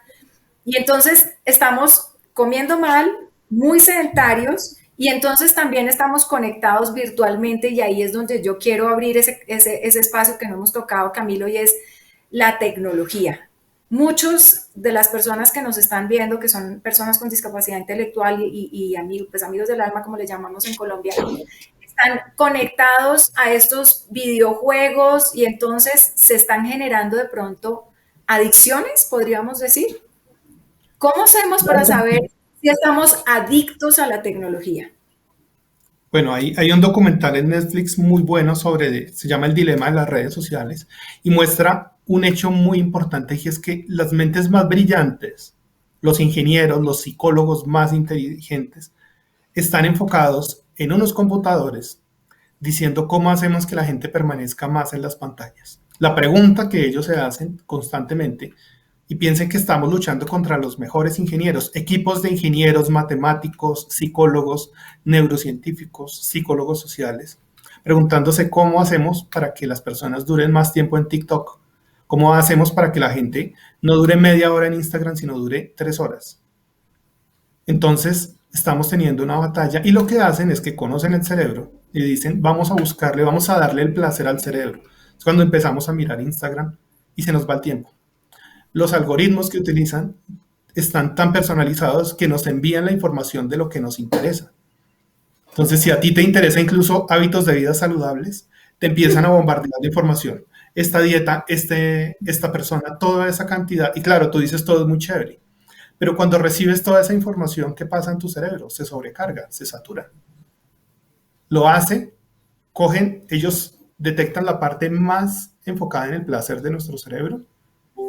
y entonces estamos comiendo mal, muy sedentarios y entonces también estamos conectados virtualmente y ahí es donde yo quiero abrir ese espacio que no hemos tocado, Camilo, y es la tecnología. Muchos de las personas que nos están viendo, que son personas con discapacidad intelectual y amigos, pues amigos del alma, como le llamamos en Colombia, están conectados a estos videojuegos y entonces se están generando de pronto adicciones, podríamos decir. ¿Cómo hacemos para saber si estamos adictos a la tecnología? Bueno, hay un documental en Netflix muy bueno se llama El dilema de las redes sociales y muestra un hecho muy importante y es que las mentes más brillantes, los ingenieros, los psicólogos más inteligentes, están enfocados en unos computadores diciendo cómo hacemos que la gente permanezca más en las pantallas. La pregunta que ellos se hacen constantemente y piensen que estamos luchando contra los mejores ingenieros, equipos de ingenieros, matemáticos, psicólogos, neurocientíficos, psicólogos sociales, preguntándose cómo hacemos para que las personas duren más tiempo en TikTok, ¿Cómo hacemos para que la gente no dure media hora en Instagram, sino dure 3 horas? Entonces, estamos teniendo una batalla y lo que hacen es que conocen el cerebro y dicen, vamos a buscarle, vamos a darle el placer al cerebro. Es cuando empezamos a mirar Instagram y se nos va el tiempo. Los algoritmos que utilizan están tan personalizados que nos envían la información de lo que nos interesa. Entonces, si a ti te interesa incluso hábitos de vida saludables, te empiezan a bombardear de información. Esta dieta, esta persona, toda esa cantidad. Y claro, tú dices todo es muy chévere. Pero cuando recibes toda esa información, ¿qué pasa en tu cerebro? Se sobrecarga, se satura. Lo hace, ellos detectan la parte más enfocada en el placer de nuestro cerebro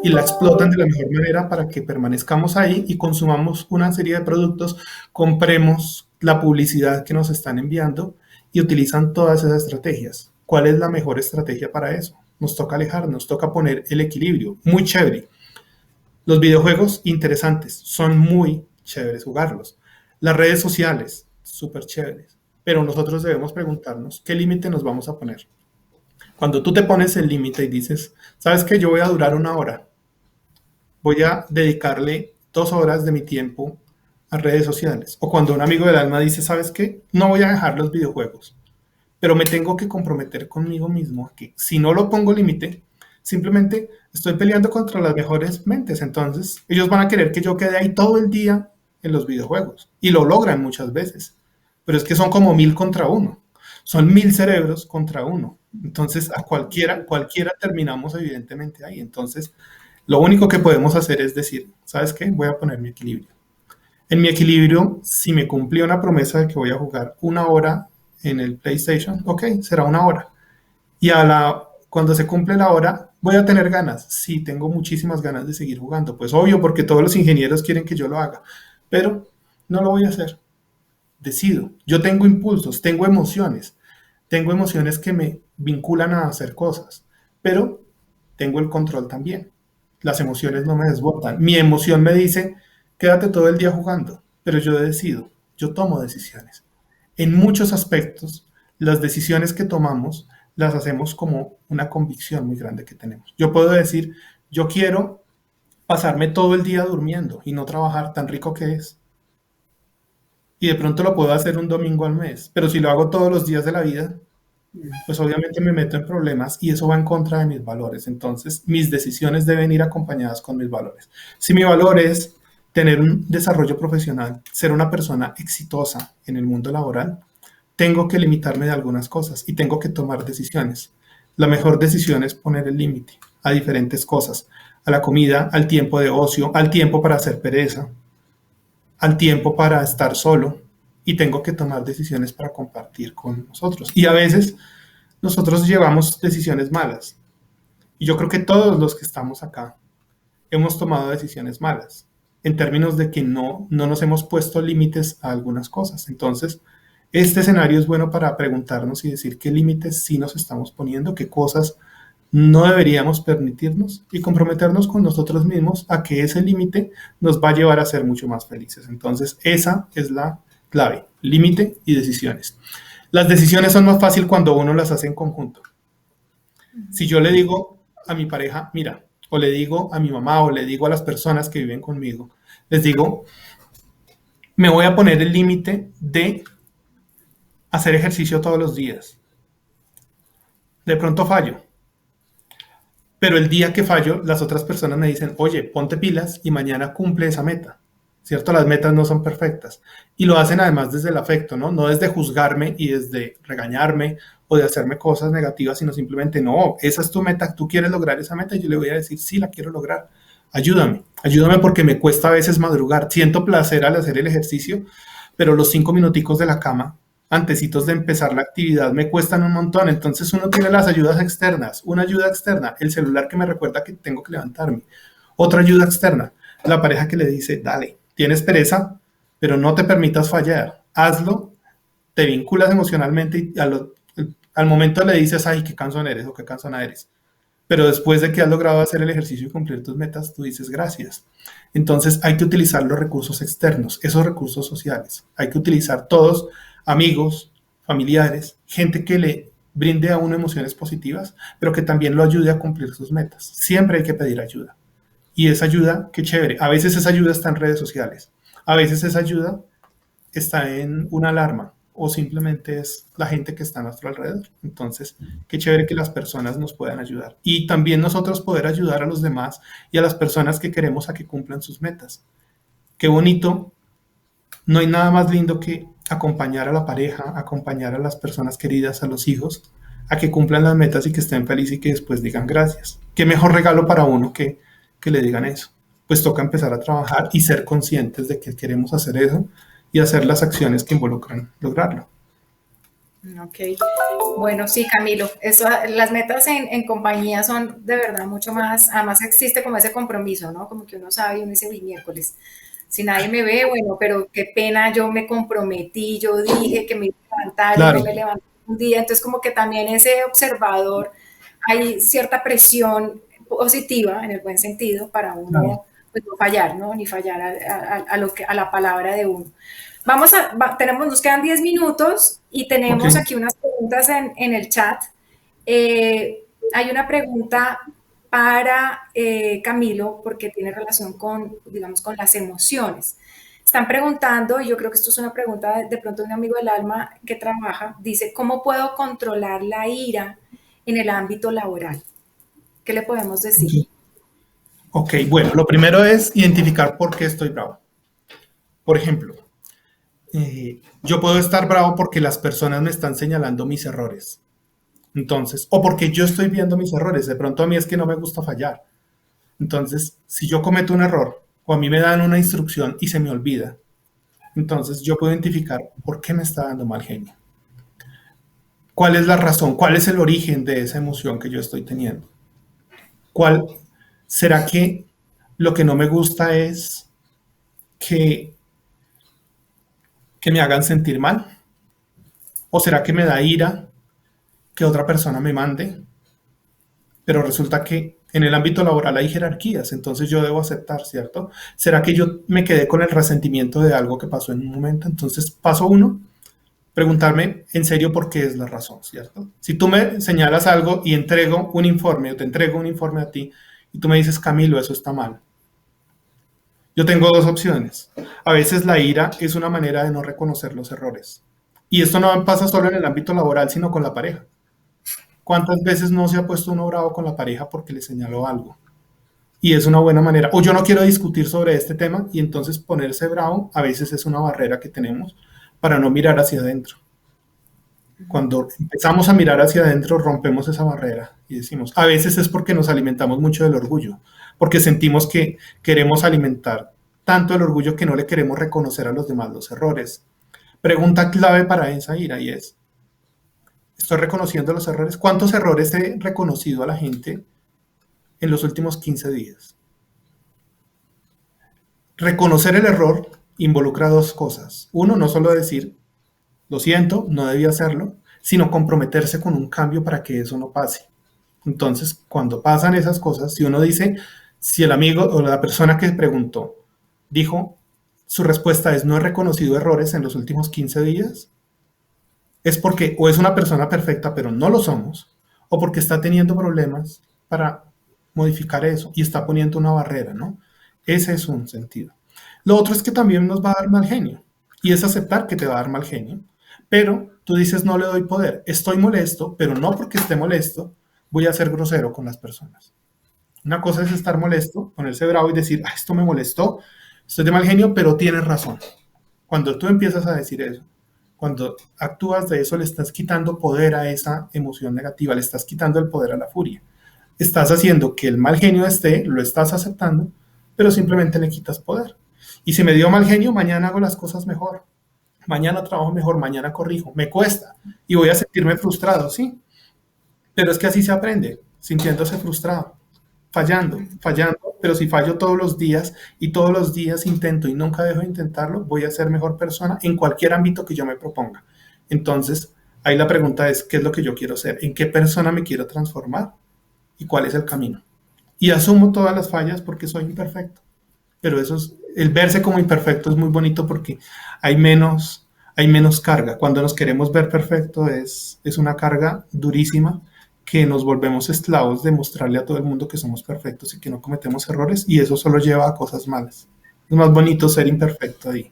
y la explotan de la mejor manera para que permanezcamos ahí y consumamos una serie de productos, compremos la publicidad que nos están enviando y utilizan todas esas estrategias. ¿Cuál es la mejor estrategia para eso? Nos toca alejarnos, toca poner el equilibrio. Muy chévere. Los videojuegos, interesantes, son muy chéveres jugarlos. Las redes sociales, súper chéveres. Pero nosotros debemos preguntarnos qué límite nos vamos a poner. Cuando tú te pones el límite y dices, ¿sabes qué? Yo voy a durar 1 hora. Voy a dedicarle 2 horas de mi tiempo a redes sociales. O cuando un amigo del alma dice, ¿sabes qué? No voy a dejar los videojuegos. Pero me tengo que comprometer conmigo mismo a que si no lo pongo límite, simplemente estoy peleando contra las mejores mentes. Entonces, ellos van a querer que yo quede ahí todo el día en los videojuegos. Y lo logran muchas veces. Pero es que son como 1000 contra 1. Son 1000 cerebros contra 1. Entonces, a cualquiera terminamos evidentemente ahí. Entonces, lo único que podemos hacer es decir, ¿sabes qué? Voy a poner mi equilibrio. En mi equilibrio, si me cumplí una promesa de que voy a jugar 1 hora en el PlayStation, ok, será 1 hora. Y cuando se cumple la hora, voy a tener ganas. Sí, tengo muchísimas ganas de seguir jugando. Pues obvio, porque todos los ingenieros quieren que yo lo haga. Pero no lo voy a hacer. Decido. Yo tengo impulsos, tengo emociones. Tengo emociones que me vinculan a hacer cosas. Pero tengo el control también. Las emociones no me desbordan. Mi emoción me dice, quédate todo el día jugando. Pero yo decido. Yo tomo decisiones. En muchos aspectos, las decisiones que tomamos las hacemos como una convicción muy grande que tenemos. Yo puedo decir, yo quiero pasarme todo el día durmiendo y no trabajar, tan rico que es. Y de pronto lo puedo hacer un domingo al mes, pero si lo hago todos los días de la vida, pues obviamente me meto en problemas y eso va en contra de mis valores. Entonces, mis decisiones deben ir acompañadas con mis valores. Si mi valor es tener un desarrollo profesional, ser una persona exitosa en el mundo laboral, tengo que limitarme de algunas cosas y tengo que tomar decisiones. La mejor decisión es poner el límite a diferentes cosas, a la comida, al tiempo de ocio, al tiempo para hacer pereza, al tiempo para estar solo, y tengo que tomar decisiones para compartir con nosotros. Y a veces nosotros llevamos decisiones malas. Y yo creo que todos los que estamos acá hemos tomado decisiones malas, en términos de que no nos hemos puesto límites a algunas cosas. Entonces, este escenario es bueno para preguntarnos y decir qué límites sí nos estamos poniendo, qué cosas no deberíamos permitirnos y comprometernos con nosotros mismos a que ese límite nos va a llevar a ser mucho más felices. Entonces, esa es la clave, límite y decisiones. Las decisiones son más fáciles cuando uno las hace en conjunto. Si yo le digo a mi pareja, mira, o le digo a mi mamá, o le digo a las personas que viven conmigo, les digo, me voy a poner el límite de hacer ejercicio todos los días. De pronto fallo. Pero el día que fallo, las otras personas me dicen, oye, ponte pilas y mañana cumple esa meta. ¿Cierto? Las metas no son perfectas. Y lo hacen además desde el afecto, ¿no? No desde juzgarme y desde regañarme o de hacerme cosas negativas, sino simplemente, no, esa es tu meta, tú quieres lograr esa meta y yo le voy a decir, sí, la quiero lograr. Ayúdame porque me cuesta a veces madrugar. Siento placer al hacer el ejercicio, pero los 5 minuticos de la cama, antecitos de empezar la actividad, me cuestan un montón. Entonces uno tiene las ayudas externas. Una ayuda externa, el celular que me recuerda que tengo que levantarme. Otra ayuda externa, la pareja que le dice, dale, tienes pereza, pero no te permitas fallar. Hazlo, te vinculas emocionalmente y al momento le dices, ay, qué cansón eres o qué cansona eres. Pero después de que has logrado hacer el ejercicio y cumplir tus metas, tú dices gracias. Entonces hay que utilizar los recursos externos, esos recursos sociales. Hay que utilizar todos, amigos, familiares, gente que le brinde a uno emociones positivas, pero que también lo ayude a cumplir sus metas. Siempre hay que pedir ayuda. Y esa ayuda, qué chévere. A veces esa ayuda está en redes sociales. A veces esa ayuda está en una alarma o simplemente es la gente que está a nuestro alrededor. Entonces, qué chévere que las personas nos puedan ayudar. Y también nosotros poder ayudar a los demás y a las personas que queremos a que cumplan sus metas. Qué bonito. No hay nada más lindo que acompañar a la pareja, acompañar a las personas queridas, a los hijos, a que cumplan las metas y que estén felices y que después digan gracias. Qué mejor regalo para uno que le digan eso. Pues toca empezar a trabajar y ser conscientes de que queremos hacer eso y hacer las acciones que involucran lograrlo. Ok, bueno, sí, Camilo, eso, las metas en compañía son de verdad mucho más, además existe como ese compromiso, ¿no? Como que uno sabe y uno dice, "Uy, miércoles, si nadie me ve, bueno, pero qué pena, yo me comprometí, yo dije que me iba a levantar y Claro, no me levanté un día", entonces como que también ese observador, hay cierta presión positiva, en el buen sentido, para claro. uno pues, no fallar, ¿no? Ni fallar a lo que, a la palabra de uno. Nos quedan 10 minutos y Ok, tenemos aquí unas preguntas en el chat. Hay una pregunta para Camilo porque tiene relación con, digamos, con las emociones. Están preguntando, y yo creo que esto es una pregunta de pronto de un amigo del alma que trabaja, dice, ¿cómo puedo controlar la ira en el ámbito laboral? ¿Qué le podemos decir? ok. Ok, bueno, lo primero es identificar por qué estoy bravo. Por ejemplo, yo puedo estar bravo porque las personas me están señalando mis errores. Entonces, o porque yo estoy viendo mis errores. De pronto a mí es que no me gusta fallar. Entonces, si yo cometo un error o a mí me dan una instrucción y se me olvida, entonces yo puedo identificar por qué me está dando mal genio. ¿Cuál es la razón? ¿Cuál es el origen de esa emoción que yo estoy teniendo? ¿Cuál será que lo que no me gusta es que, que me hagan sentir mal? ¿O será que me da ira que otra persona me mande? Pero resulta que en el ámbito laboral hay jerarquías, entonces yo debo aceptar, ¿cierto? ¿Será que yo me quedé con el resentimiento de algo que pasó en un momento? Entonces, paso uno, preguntarme en serio por qué es la razón, ¿cierto? Si tú me señalas algo y entrego un informe o te entrego un informe a ti y tú me dices, Camilo, eso está mal. Yo tengo dos opciones. A veces la ira es una manera de no reconocer los errores. Y esto no pasa solo en el ámbito laboral, sino con la pareja. ¿Cuántas veces no se ha puesto uno bravo con la pareja porque le señaló algo? Y es una buena manera. O yo no quiero discutir sobre este tema y entonces ponerse bravo a veces es una barrera que tenemos para no mirar hacia adentro. Cuando empezamos a mirar hacia adentro rompemos esa barrera y decimos, a veces es porque nos alimentamos mucho del orgullo, porque sentimos que queremos alimentar tanto el orgullo que no le queremos reconocer a los demás los errores. Pregunta clave para esa ira y es, ¿estoy reconociendo los errores? ¿Cuántos errores he reconocido a la gente en los últimos 15 días? Reconocer el error involucra dos cosas. Uno, no solo decir, lo siento, no debía hacerlo, sino comprometerse con un cambio para que eso no pase. Entonces, cuando pasan esas cosas, si uno dice, si el amigo o la persona que preguntó dijo, su respuesta es no he reconocido errores en los últimos 15 días, es porque o es una persona perfecta, pero no lo somos, o porque está teniendo problemas para modificar eso y está poniendo una barrera, ¿no? Ese es un sentido. Lo otro es que también nos va a dar mal genio, y es aceptar que te va a dar mal genio, pero tú dices no le doy poder, estoy molesto, pero no porque esté molesto voy a ser grosero con las personas. Una cosa es estar molesto, ponerse bravo y decir, ah, esto me molestó, estoy de mal genio, pero tienes razón. Cuando tú empiezas a decir eso, cuando actúas de eso, le estás quitando poder a esa emoción negativa, le estás quitando el poder a la furia. Estás haciendo que el mal genio esté, lo estás aceptando, pero simplemente le quitas poder. Y si me dio mal genio, mañana hago las cosas mejor. Mañana trabajo mejor, mañana corrijo. Me cuesta y voy a sentirme frustrado, sí. Pero es que así se aprende, sintiéndose frustrado, fallando. Pero si fallo todos los días y todos los días intento y nunca dejo de intentarlo, voy a ser mejor persona en cualquier ámbito que yo me proponga. Entonces, ahí la pregunta es, ¿qué es lo que yo quiero ser? ¿En qué persona me quiero transformar? ¿Y cuál es el camino? Y asumo todas las fallas porque soy imperfecto. Pero eso es, el verse como imperfecto es muy bonito porque hay hay menos carga. Cuando nos queremos ver perfecto es una carga durísima que nos volvemos esclavos de mostrarle a todo el mundo que somos perfectos y que no cometemos errores, y eso solo lleva a cosas malas. Es más bonito ser imperfecto y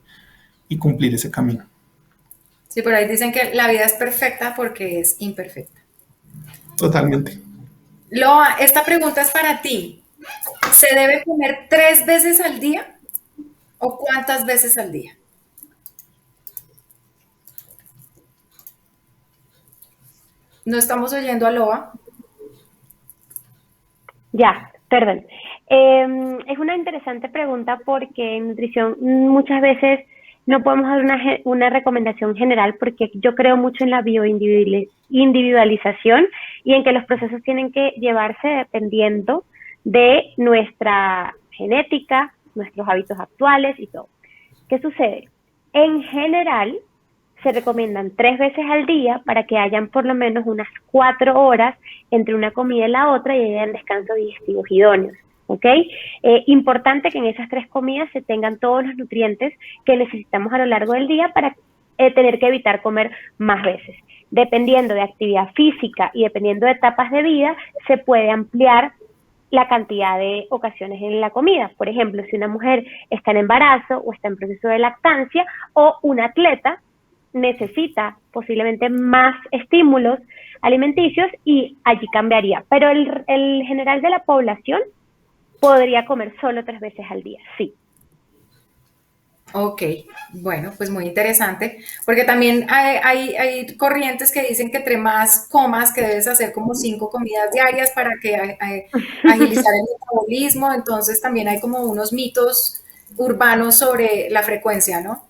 cumplir ese camino. Sí, por ahí dicen que la vida es perfecta porque es imperfecta. Totalmente. Loa, esta pregunta es para ti. ¿Se debe comer 3 veces al día o cuántas veces al día? No estamos oyendo a Loa. Ya, perdón. Es una interesante pregunta porque en nutrición muchas veces no podemos dar una recomendación general porque yo creo mucho en la bioindividualización y en que los procesos tienen que llevarse dependiendo de nuestra genética, nuestros hábitos actuales y todo. ¿Qué sucede? En general, se recomiendan 3 veces al día para que hayan por lo menos unas 4 horas entre una comida y la otra y hayan descansos digestivos idóneos. ¿Ok? Importante que en esas 3 comidas se tengan todos los nutrientes que necesitamos a lo largo del día para tener que evitar comer más veces. Dependiendo de actividad física y dependiendo de etapas de vida, se puede ampliar la cantidad de ocasiones en la comida. Por ejemplo, si una mujer está en embarazo o está en proceso de lactancia o un atleta necesita posiblemente más estímulos alimenticios y allí cambiaría. Pero el general de la población podría comer solo 3 veces al día, sí. Ok, bueno, pues muy interesante, porque también hay corrientes que dicen que entre más comas, que debes hacer como 5 comidas diarias para que agilizar el metabolismo, entonces también hay como unos mitos urbanos sobre la frecuencia, ¿no?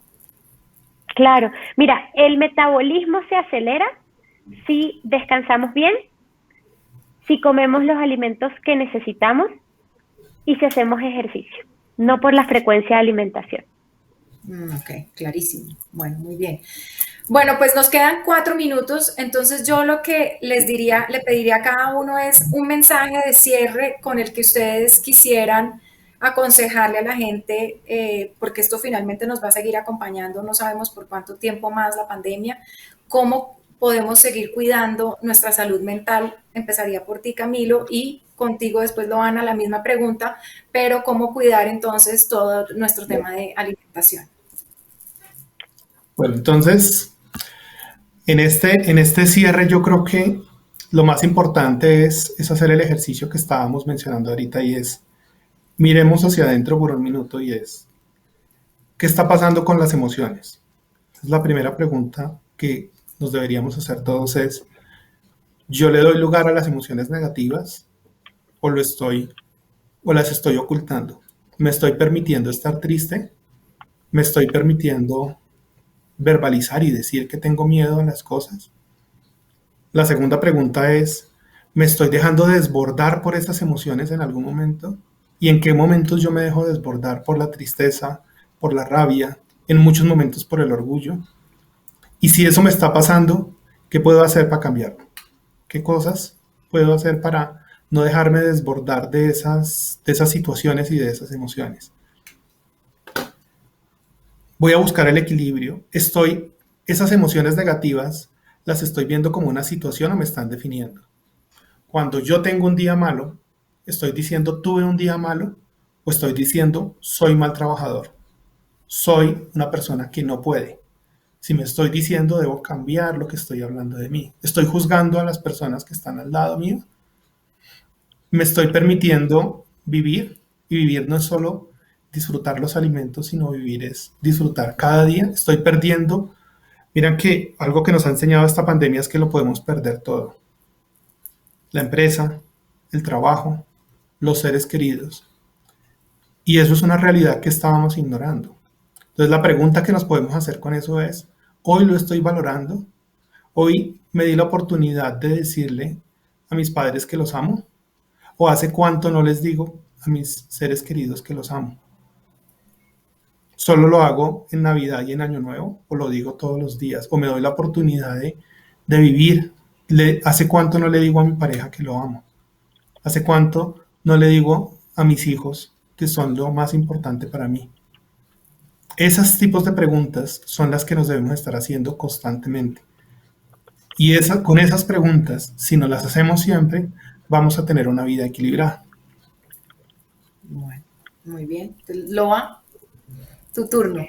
Claro, mira, el metabolismo se acelera si descansamos bien, si comemos los alimentos que necesitamos y si hacemos ejercicio, no por la frecuencia de alimentación. Ok, clarísimo. Bueno, muy bien. Bueno, pues nos quedan 4 minutos, entonces yo lo que les diría, le pediría a cada uno es un mensaje de cierre con el que ustedes quisieran aconsejarle a la gente, porque esto finalmente nos va a seguir acompañando, no sabemos por cuánto tiempo más la pandemia, cómo podemos seguir cuidando nuestra salud mental. Empezaría por ti, Camilo, y contigo después lo van a la misma pregunta, pero cómo cuidar entonces todo nuestro tema de alimentación. Bueno, entonces, en este cierre yo creo que lo más importante es hacer el ejercicio que estábamos mencionando ahorita, y es miremos hacia adentro por un minuto, y es, ¿qué está pasando con las emociones? Es la primera pregunta que nos deberíamos hacer todos, es, ¿yo le doy lugar a las emociones negativas o las estoy ocultando? ¿Me estoy permitiendo estar triste? ¿Me estoy permitiendo verbalizar y decir que tengo miedo a las cosas? La segunda pregunta es, ¿me estoy dejando desbordar por esas emociones en algún momento? ¿Y en qué momentos yo me dejo desbordar por la tristeza, por la rabia, en muchos momentos por el orgullo? Y si eso me está pasando, ¿qué puedo hacer para cambiarlo? ¿Qué cosas puedo hacer para no dejarme desbordar de esas situaciones y de esas emociones? Voy a buscar el equilibrio. Esas emociones negativas las estoy viendo como una situación o me están definiendo. Cuando yo tengo un día malo, estoy diciendo tuve un día malo o estoy diciendo soy mal trabajador, soy una persona que no puede. Si me estoy diciendo debo cambiar lo que estoy hablando de mí. Estoy juzgando a las personas que están al lado mío. Me estoy permitiendo vivir, y vivir no es solo disfrutar los alimentos, sino vivir es disfrutar cada día. Estoy perdiendo. Miren que algo que nos ha enseñado esta pandemia es que lo podemos perder todo. La empresa, el trabajo, los seres queridos. Y eso es una realidad que estábamos ignorando. Entonces la pregunta que nos podemos hacer con eso es, ¿hoy lo estoy valorando? ¿Hoy me di la oportunidad de decirle a mis padres que los amo? ¿O hace cuánto no les digo a mis seres queridos que los amo? ¿Solo lo hago en Navidad y en Año Nuevo? ¿O lo digo todos los días? ¿O me doy la oportunidad de vivir? ¿Hace cuánto no le digo a mi pareja que lo amo? ¿Hace cuánto no le digo a mis hijos que son lo más importante para mí? Esos tipos de preguntas son las que nos debemos estar haciendo constantemente. Y con esas preguntas, si nos las hacemos siempre, vamos a tener una vida equilibrada. Bueno, muy bien. Loa, tu turno.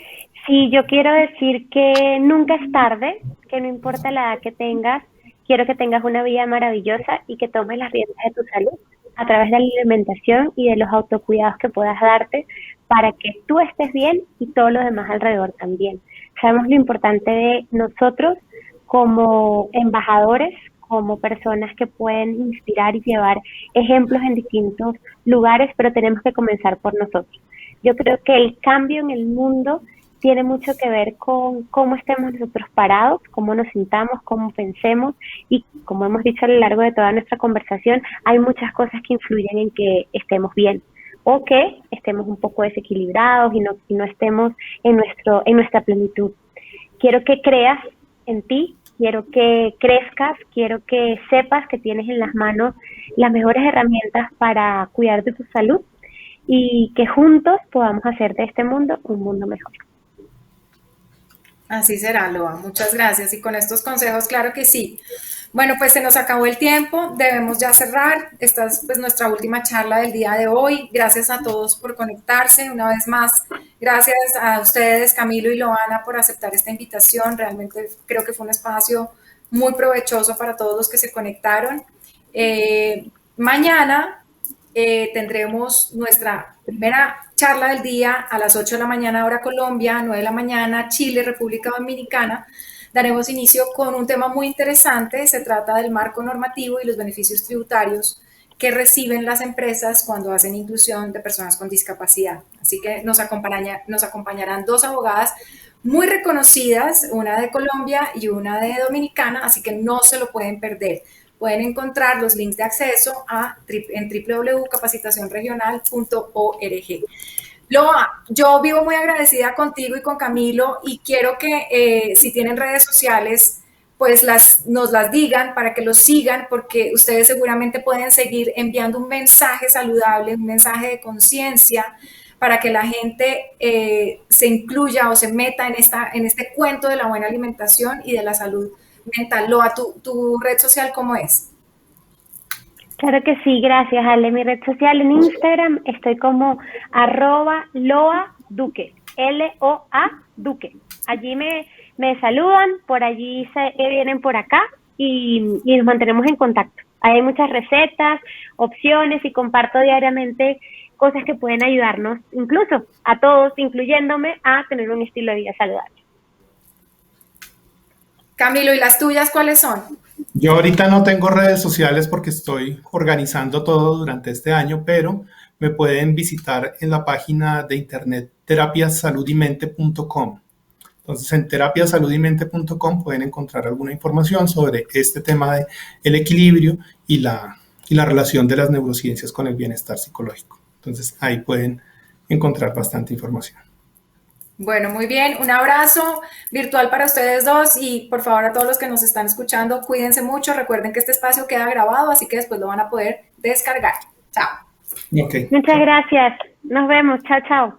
Sí, yo quiero decir que nunca es tarde, que no importa la edad que tengas, quiero que tengas una vida maravillosa y que tomes las riendas de tu salud a través de la alimentación y de los autocuidados que puedas darte para que tú estés bien y todos los demás alrededor también. Sabemos lo importante de nosotros como embajadores, como personas que pueden inspirar y llevar ejemplos en distintos lugares, pero tenemos que comenzar por nosotros. Yo creo que el cambio en el mundo tiene mucho que ver con cómo estemos nosotros parados, cómo nos sintamos, cómo pensemos y como hemos dicho a lo largo de toda nuestra conversación, hay muchas cosas que influyen en que estemos bien o que estemos un poco desequilibrados y no estemos en nuestra plenitud. Quiero que creas en ti, quiero que crezcas, quiero que sepas que tienes en las manos las mejores herramientas para cuidar de tu salud y que juntos podamos hacer de este mundo un mundo mejor. Así será, Loa. Muchas gracias. Y con estos consejos, claro que sí. Bueno, pues se nos acabó el tiempo, debemos ya cerrar. Esta es pues nuestra última charla del día de hoy. Gracias a todos por conectarse. Una vez más, gracias a ustedes, Camilo y Loana, por aceptar esta invitación. Realmente creo que fue un espacio muy provechoso para todos los que se conectaron. Mañana tendremos nuestra primera charla del día a las 8 de la mañana hora Colombia, 9 de la mañana Chile, República Dominicana. Daremos inicio con un tema muy interesante. Se trata del marco normativo y los beneficios tributarios que reciben las empresas cuando hacen inclusión de personas con discapacidad. Así que nos acompañarán dos abogadas muy reconocidas, una de Colombia y una de Dominicana, así que no se lo pueden perder. Pueden encontrar los links de acceso en www.capacitacionregional.org. Loa, yo vivo muy agradecida contigo y con Camilo y quiero que si tienen redes sociales, pues nos las digan para que los sigan, porque ustedes seguramente pueden seguir enviando un mensaje saludable, un mensaje de conciencia, para que la gente se incluya o se meta en este cuento de la buena alimentación y de la salud mental. Loa, ¿tu red social cómo es? Claro que sí, gracias Ale. Mi red social en Instagram estoy como @loaduque, L-O-A Duque. Allí me saludan, por allí vienen por acá y nos mantenemos en contacto. Hay muchas recetas, opciones y comparto diariamente cosas que pueden ayudarnos, incluso a todos, incluyéndome, a tener un estilo de vida saludable. Camilo, ¿y las tuyas cuáles son? Yo ahorita no tengo redes sociales porque estoy organizando todo durante este año, pero me pueden visitar en la página de internet terapiasaludymente.com. Entonces, en terapiasaludymente.com pueden encontrar alguna información sobre este tema de el equilibrio y la relación de las neurociencias con el bienestar psicológico. Entonces, ahí pueden encontrar bastante información. Bueno, muy bien. Un abrazo virtual para ustedes dos y por favor a todos los que nos están escuchando, cuídense mucho. Recuerden que este espacio queda grabado, así que después lo van a poder descargar. Chao. Okay. Muchas gracias. Nos vemos. Chao, chao.